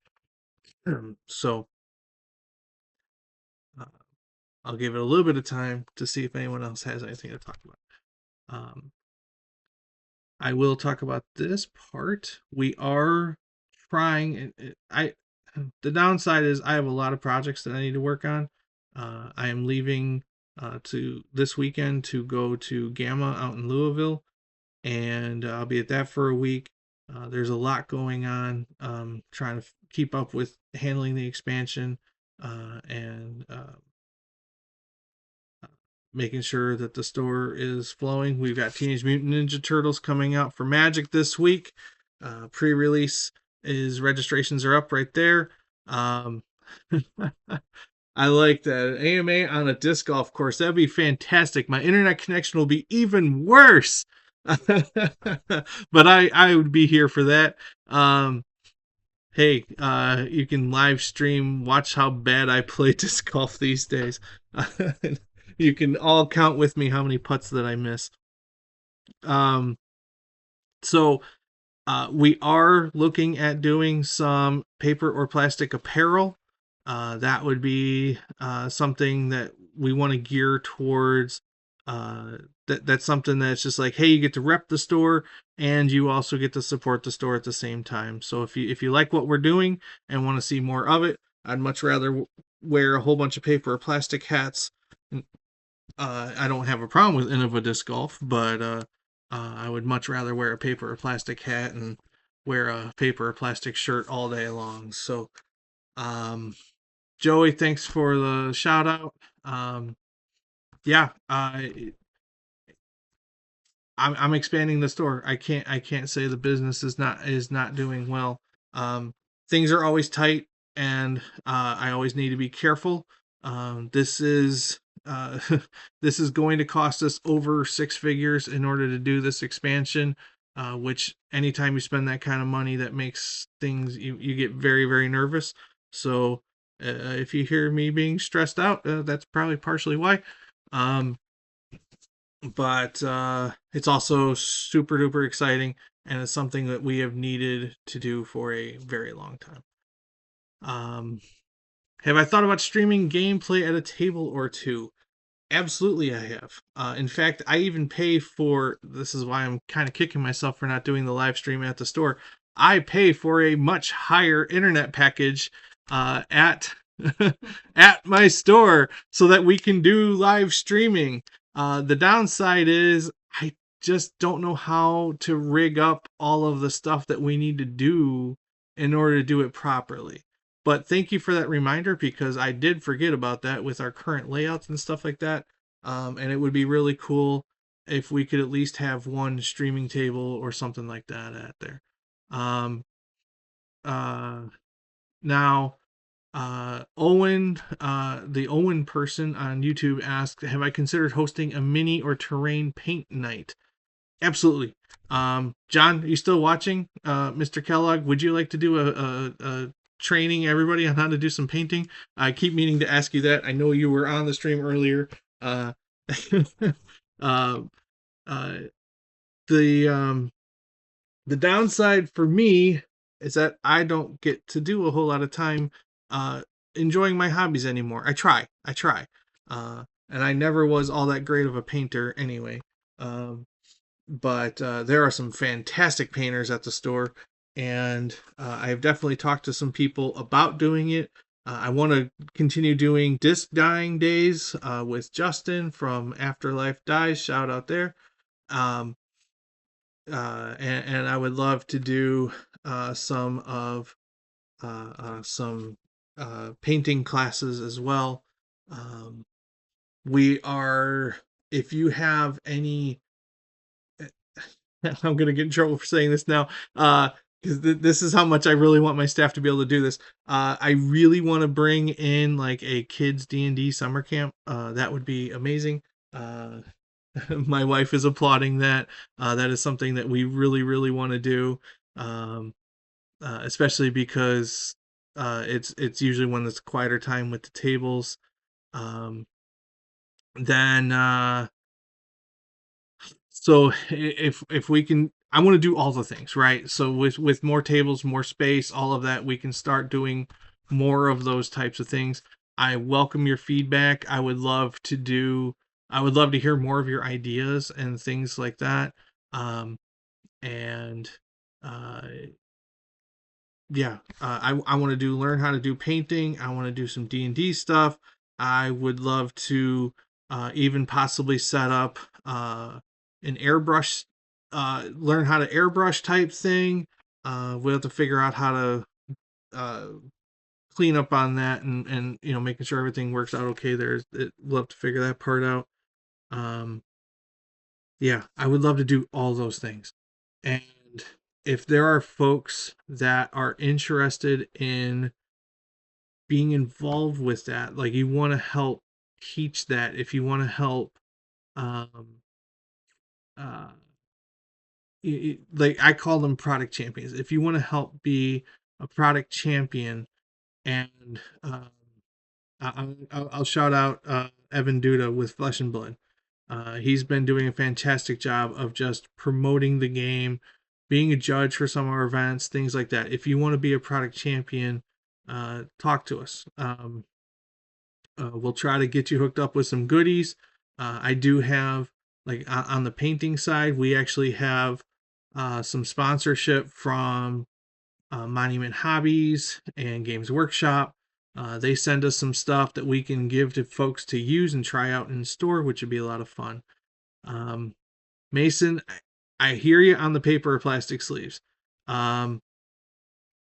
Speaker 1: So uh, I'll give it a little bit of time to see if anyone else has anything to talk about. I will talk about this part. We are trying. The downside is I have a lot of projects that I need to work on. I am leaving to this weekend to go to Gamma out in Louisville, and I'll be at that for a week. There's a lot going on. Trying to keep up with handling the expansion, and making sure that the store is flowing. We've got Teenage Mutant Ninja Turtles coming out for Magic this week. Pre-release is registrations are up right there. I like that AMA on a disc golf course. That'd be fantastic. My internet connection will be even worse, but I would be here for that. Hey, you can live stream, watch how bad I play disc golf these days. You can all count with me how many putts that I miss. Um, so we are looking at doing some paper or plastic apparel. That would be something that we want to gear towards. That's something that's just like, hey, you get to rep the store and you also get to support the store at the same time. So if you like what we're doing and want to see more of it, I'd much rather wear a whole bunch of paper or plastic hats. I don't have a problem with Innova Disc Golf, but I would much rather wear a paper or plastic hat and wear a paper or plastic shirt all day long. So, Joey, thanks for the shout out. Yeah, I'm expanding the store. I can't say the business is not doing well. Things are always tight, and I always need to be careful. This is this is going to cost us over six figures in order to do this expansion, which anytime you spend that kind of money, that makes things, you get very, very nervous. So if you hear me being stressed out, that's probably partially why. Um, but it's also super duper exciting, and it's something that we have needed to do for a very long time. Have I thought about streaming gameplay at a table or two? Absolutely, I have. In fact, I even pay for, this is why I'm kind of kicking myself for not doing the live stream at the store. I pay for a much higher internet package at at my store so that we can do live streaming. The downside is I just don't know how to rig up all of the stuff that we need to do in order to do it properly. But thank you for that reminder, because I did forget about that with our current layouts and stuff like that. And it would be really cool if we could at least have one streaming table or something like that at there. Um, uh, Now, Owen, the Owen person on YouTube asked, have I considered hosting a mini or terrain paint night? Absolutely. John, are you still watching? Mr. Kellogg, would you like to do a training everybody on how to do some painting? I keep meaning to ask you that. I know you were on the stream earlier. Uh, uh, the the downside for me is that I don't get to do a whole lot of time uh, enjoying my hobbies anymore. I try, and I never was all that great of a painter anyway. But there are some fantastic painters at the store, and I've definitely talked to some people about doing it. I want to continue doing disc dyeing days with Justin from Afterlife Dyes. Shout out there. Um, and I would love to do some of some painting classes as well. We are, if you have any, I'm going to get in trouble for saying this now, because this is how much I really want my staff to be able to do this. I really want to bring in like a kids D&D summer camp. That would be amazing. My wife is applauding that. That is something that we really, really want to do, especially because it's usually when it's quieter time with the tables. Um, then so if we can, I want to do all the things, right? So with more tables, more space, all of that, we can start doing more of those types of things. I welcome your feedback. I would love to hear more of your ideas and things like that. And uh, yeah, I want to learn how to do painting. I want to do some D&D stuff. I would love to even possibly set up an airbrush, learn how to airbrush type thing. We'll have to figure out how to uh, clean up on that, and making sure everything works out okay there. We'll have to figure that part out. Um, yeah, I would love to do all those things. And if there are folks that are interested in being involved with that, like you want to help teach that, if you want to help, um, uh, like I call them product champions. If you want to help be a product champion, and I'll shout out Evan Duda with Flesh and Blood. He's been doing a fantastic job of just promoting the game, being a judge for some of our events, things like that. If you want to be a product champion, talk to us. We'll try to get you hooked up with some goodies. I do have, like, on the painting side, we actually have some sponsorship from Monument Hobbies and Games Workshop. They send us some stuff that we can give to folks to use and try out in store, which would be a lot of fun. Mason, I hear you on the paper or plastic sleeves. I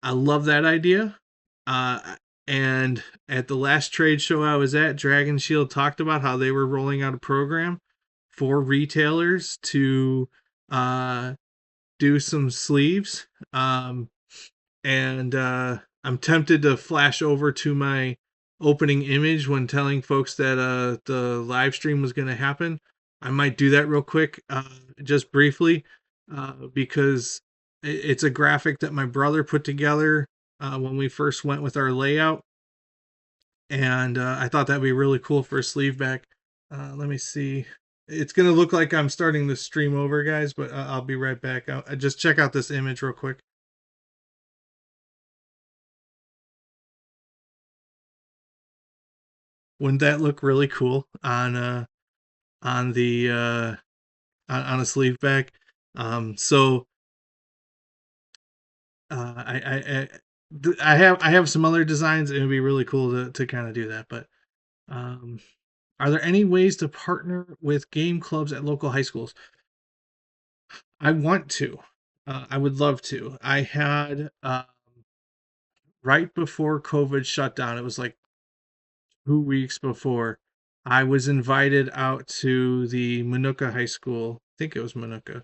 Speaker 1: love that idea. And at the last trade show I was at, Dragon Shield talked about how they were rolling out a program for retailers to do some sleeves. And I'm tempted to flash over to my opening image when telling folks that the live stream was going to happen. I might do that real quick, just briefly, because it's a graphic that my brother put together when we first went with our layout, and I thought that'd be really cool for a sleeve back. Let me see. It's gonna look like I'm starting the stream over, guys, but I'll be right back. I just check out this image real quick. Wouldn't that look really cool on the on a sleeve bag? So I have some other designs. It would be really cool to kind of do that. But um, are there any ways to partner with game clubs at local high schools? I want to. I would love to. I had right before COVID shut down. It was like 2 weeks before. I was invited out to the Manuka High School. I think it was Manuka.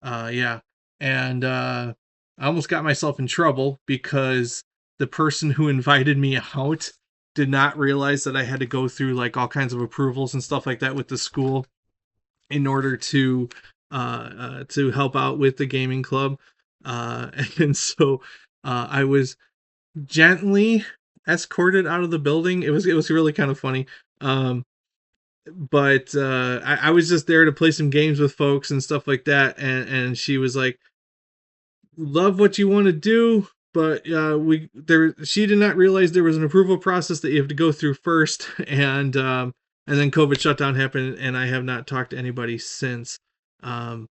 Speaker 1: Yeah. And I almost got myself in trouble because the person who invited me out did not realize that I had to go through like all kinds of approvals and stuff like that with the school in order to help out with the gaming club. And so I was gently escorted out of the building. It was really kind of funny. But I was just there to play some games with folks and stuff like that. And she was like, "Love what you want to do, but she did not realize there was an approval process that you have to go through first." And then COVID shutdown happened, and I have not talked to anybody since. Um,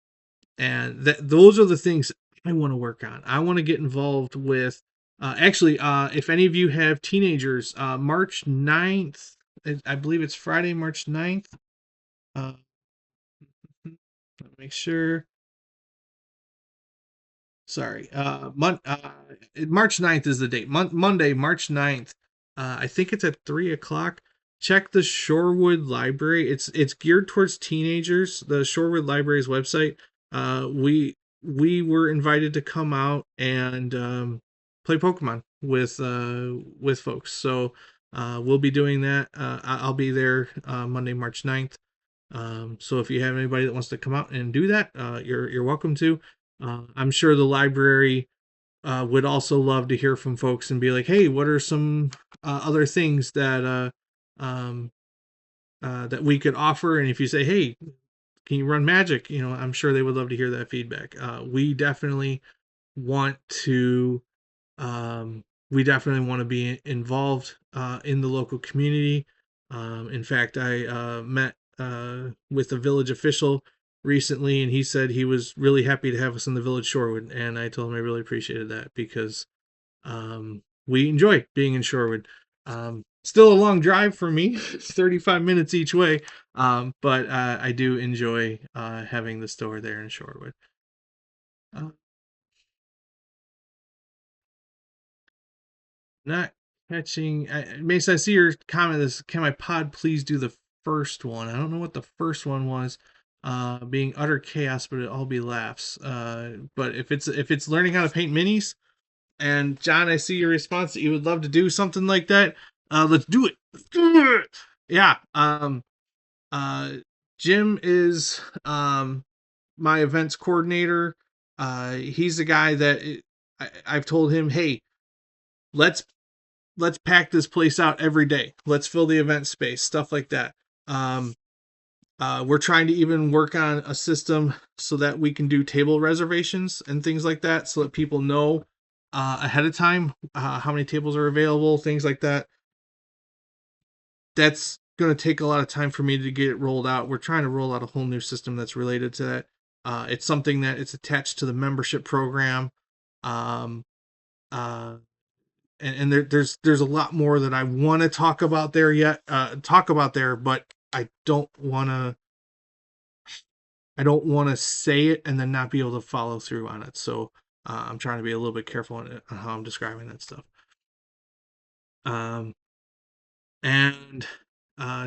Speaker 1: and those are the things I want to work on. I want to get involved with. Actually, if any of you have teenagers, March 9th, I believe it's Friday, March 9th. Uh, make sure. Sorry. March 9th is the date. Monday, March 9th. I think it's at 3 o'clock. Check the Shorewood Library. It's geared towards teenagers. The Shorewood Library's website. We were invited to come out and play Pokemon with folks. So we'll be doing that. I'll be there Monday, March 9th. So if you have anybody that wants to come out and do that, you're welcome to. I'm sure the library would also love to hear from folks and be like, "Hey, what are some other things um, that we could offer?" And if you say, "Hey, can you run magic?" I'm sure they would love to hear that feedback. Want to we definitely want to be involved in the local community. In fact, I met with a village official recently, and he said he was really happy to have us in the village Shorewood, and I told him I really appreciated that because we enjoy being in Shorewood. Still a long drive for me, 35 minutes each way, but I do enjoy having the store there in Shorewood. Uh, Not catching. Mason, I see your comment. This, can my pod please do the first one? I don't know what the first one was. Being utter chaos, but it all be laughs. But if it's learning how to paint minis, and John, I see your response that you would love to do something like that. Let's do it. Let's do it. Yeah. Uh, Jim is my events coordinator. He's the guy that I've told him, hey, let's pack this place out every day. Let's fill the event space, stuff like that. Um, we're trying to even work on a system so that we can do table reservations and things like that, so that people know ahead of time how many tables are available, things like that. That's going to take a lot of time for me to get it rolled out. We're trying to roll out a whole new system that's related to that. It's something that it's attached to the membership program. Um, uh, and there's a lot more that I want to talk about there, but I don't want to say it and then not be able to follow through on it. So I'm trying to be a little bit careful on how I'm describing that stuff. Um, and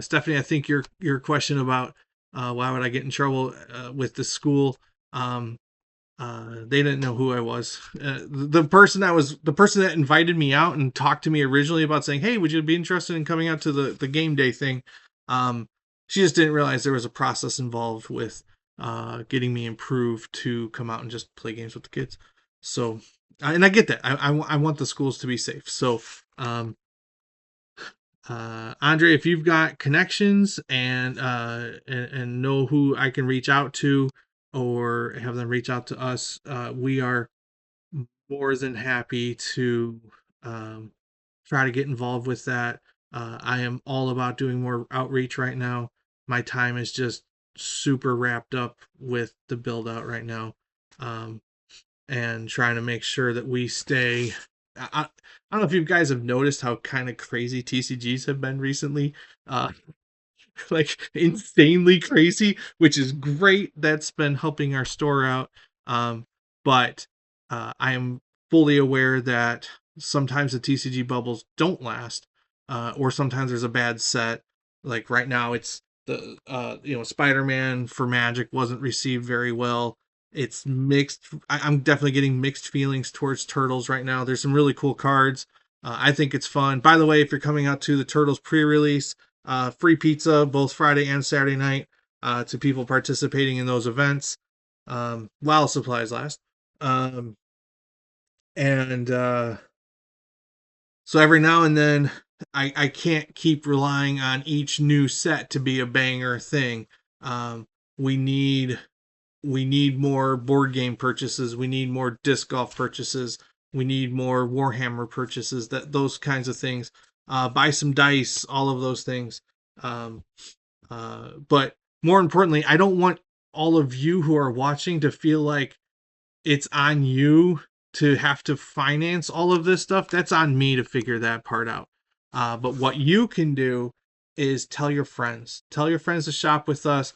Speaker 1: Stephanie, I think your question about why would I get in trouble with the school? They didn't know who I was. The person that invited me out and talked to me originally about saying, "Hey, would you be interested in coming out to the game day thing?" Um, she just didn't realize there was a process involved with getting me approved to come out and just play games with the kids. So, and I get that. I want the schools to be safe. So, Andre, if you've got connections and know who I can reach out to or have them reach out to us, we are more than happy to um, try to get involved with that. I am all about doing more outreach right now. My time is just super wrapped up with the build out right now, um, and trying to make sure that we stay. I don't know if you guys have noticed how kind of crazy TCGs have been recently. Uh, like insanely crazy, which is great. That's been helping our store out. But I am fully aware that sometimes the TCG bubbles don't last, or sometimes there's a bad set. Like right now, it's the Spider-Man for Magic wasn't received very well. It's mixed. I'm definitely getting mixed feelings towards Turtles right now. There's some really cool cards. I think it's fun. By the way, if you're coming out to the Turtles pre-release, free pizza both Friday and Saturday night to people participating in those events while supplies last. Um, and So every now and then, I can't keep relying on each new set to be a banger thing. Um, we need we need more board game purchases. We need more disc golf purchases. We need more Warhammer purchases. Those kinds of things. Buy some dice. All of those things. Um, but more importantly, I don't want all of you who are watching to feel like it's on you to have to finance all of this stuff. That's on me to figure that part out. But what you can do is tell your friends. Tell your friends to shop with us.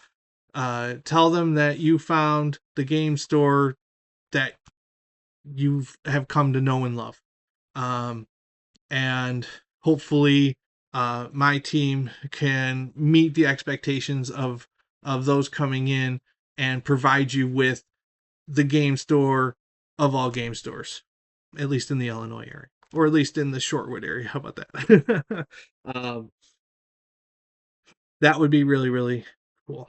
Speaker 1: Tell them that you found the game store that you have come to know and love. Um, and hopefully my team can meet the expectations of those coming in and provide you with the game store of all game stores, at least in the Illinois area, or at least in the Shortwood area. How about that? That would be really, really cool.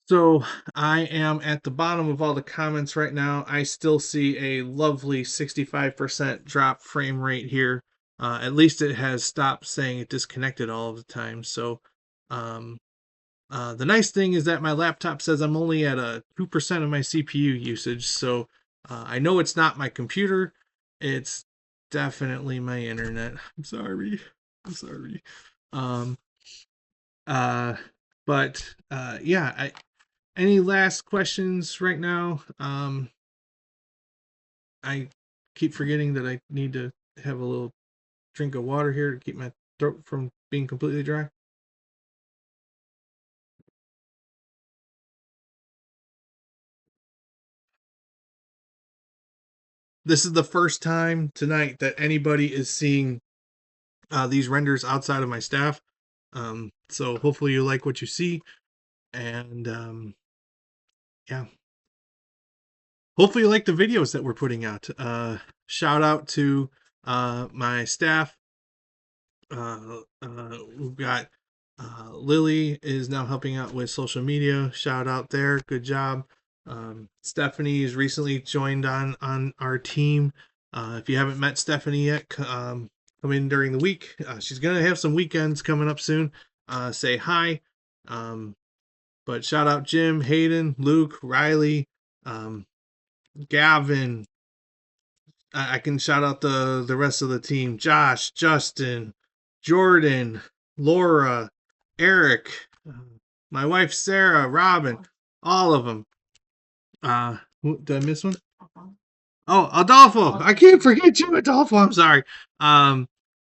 Speaker 1: So I am at the bottom of all the comments right now. I still see a lovely 65% drop frame rate here. At least it has stopped saying it disconnected all of the time. So um, the nice thing is that my laptop says I'm only at a 2% of my CPU usage. So I know it's not my computer. It's definitely my internet. I'm sorry. I'm sorry. Um, uh, but yeah, any last questions right now? I keep forgetting that I need to have a little drink of water here to keep my throat from being completely dry. This is the first time tonight that anybody is seeing these renders outside of my staff. So hopefully you like what you see. And yeah, hopefully you like the videos that we're putting out. Shout out to my staff. We've got Lily is now helping out with social media. Shout out there, good job. Stephanie has recently joined on our team. If you haven't met Stephanie yet, come in during the week. She's gonna have some weekends coming up soon. Say hi. But shout out Jim, Hayden, Luke, Riley, um, Gavin. I can shout out the rest of the team: Josh, Justin, Jordan, Laura, Eric, my wife Sarah, Robin, all of them. Did I miss one? Oh, Adolfo! I can't forget you, Adolfo. I'm sorry. A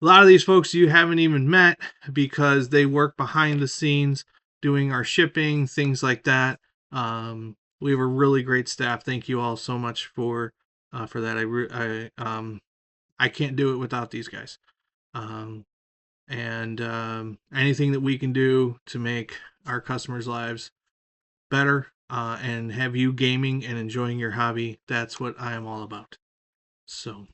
Speaker 1: lot of these folks you haven't even met because they work behind the scenes doing our shipping, things like that. We have a really great staff. Thank you all so much for that. I can't do it without these guys. And anything that we can do to make our customers' lives better and have you gaming and enjoying your hobby. That's what I am all about. So,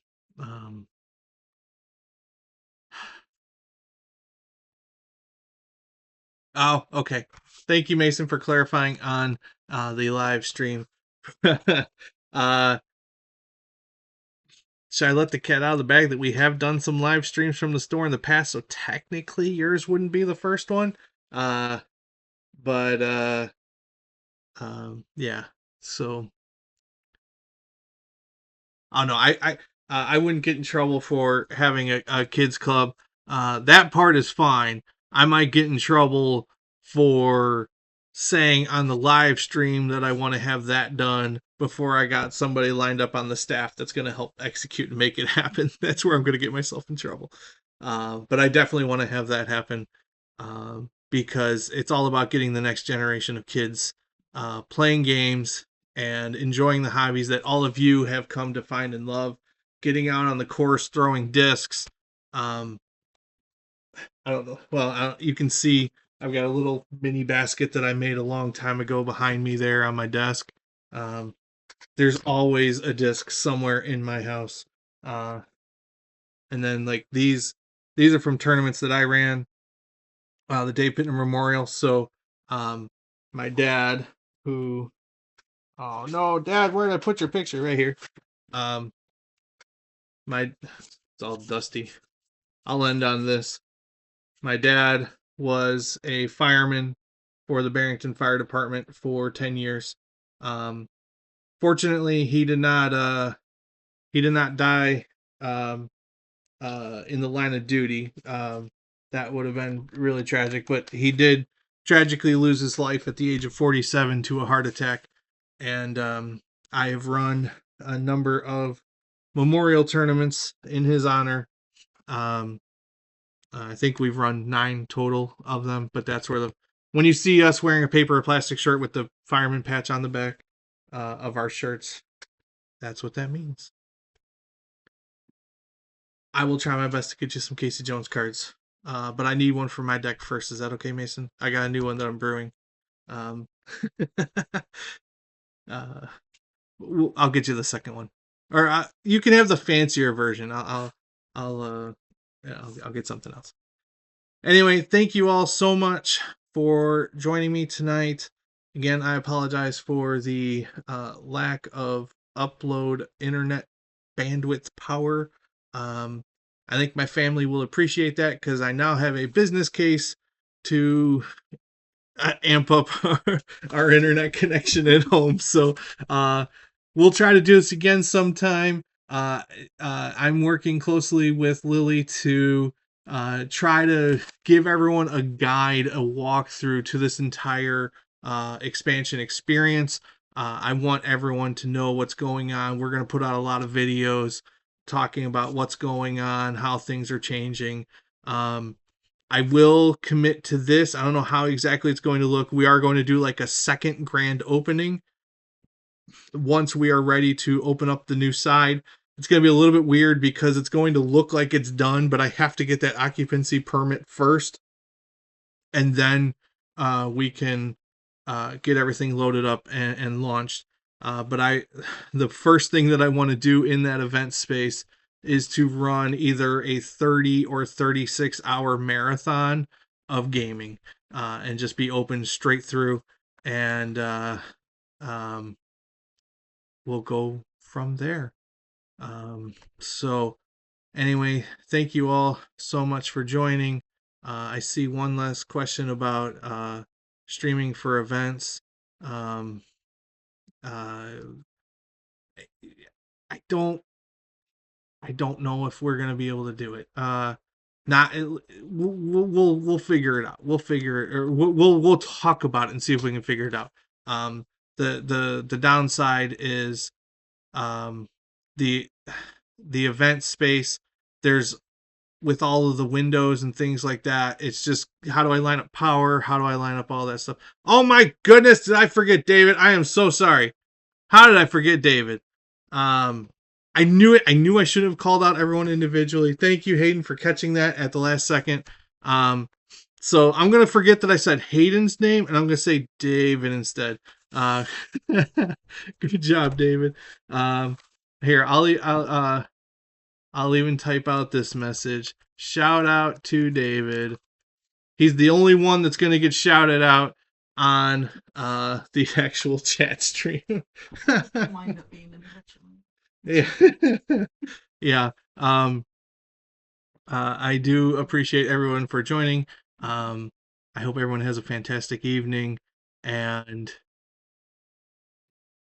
Speaker 1: oh, okay. Thank you, Mason, for clarifying on the live stream. uh, should I let the cat out of the bag that we have done some live streams from the store in the past? So technically, yours wouldn't be the first one. But yeah. So I don't know. I wouldn't get in trouble for having a kids club. That part is fine. I might get in trouble for saying on the live stream that I want to have that done before I got somebody lined up on the staff that's going to help execute and make it happen. That's where I'm going to get myself in trouble. But I definitely want to have that happen because it's all about getting the next generation of kids playing games and enjoying the hobbies that all of you have come to find and love. Getting out on the course, throwing discs. I don't know. Well, you can see I've got a little mini basket that I made a long time ago behind me there on my desk. There's always a disc somewhere in my house. And then like these are from tournaments that I ran. The Dave Pittman Memorial. So my dad, who oh no, Dad, where did I put your picture? Right here. It's all dusty. I'll end on this. My dad was a fireman for the Barrington Fire Department for 10 years. Fortunately, he did not die in the line of duty. That would have been really tragic, but he did tragically lose his life at the age of 47 to a heart attack. And I have run a number of memorial tournaments in his honor. I think we've run 9 total of them, but that's where when you see us wearing a paper or plastic shirt with the fireman patch on the back of our shirts, that's what that means. I will try my best to get you some Casey Jones cards, but I need one for my deck first. Is that okay, Mason? I got a new one that I'm brewing. I'll get you the second one, or you can have the fancier version. I'll get something else. Anyway, thank you all so much for joining me tonight. Again, I apologize for the lack of upload internet bandwidth power. I think my family will appreciate that because I now have a business case to amp up our internet connection at home. So we'll try to do this again sometime. I'm working closely with Lily to try to give everyone a guide, a walkthrough to this entire expansion experience. I want everyone to know what's going on. We're going to put out a lot of videos talking about what's going on, how things are changing. I will commit to this. I don't know how exactly it's going to look. We are going to do like a second grand opening once we are ready to open up the new side. It's going to be a little bit weird because it's going to look like it's done, but I have to get that occupancy permit first. And then we can get everything loaded up and launched. But the first thing that I want to do in that event space is to run either a 30 or 36 hour marathon of gaming and just be open straight through. And we'll go from there. So anyway, thank you all so much for joining. I see one last question about streaming for events. I don't know if we're gonna be able to do it. Not we'll figure it out. We'll figure it, or we'll talk about it and see if we can figure it out. The downside is the event space. There's with all of the windows and things like that. It's just how do I line up power? How do I line up all that stuff? Oh my goodness, did I forget David? I am so sorry. How did I forget David? I knew it. I knew I should have called out everyone individually. Thank you, Hayden, for catching that at the last second. So I'm gonna forget that I said Hayden's name, and I'm gonna say David instead. Uh, good job, David. Here, I'll even type out this message. Shout out to David. He's the only one that's gonna get shouted out on the actual chat stream.
Speaker 6: Wind up being in
Speaker 1: Yeah. Yeah. I do appreciate everyone for joining. I hope everyone has a fantastic evening, and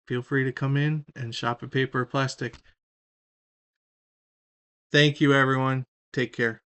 Speaker 1: feel free to come in and shop at Paper or Plastic. Thank you, everyone. Take care.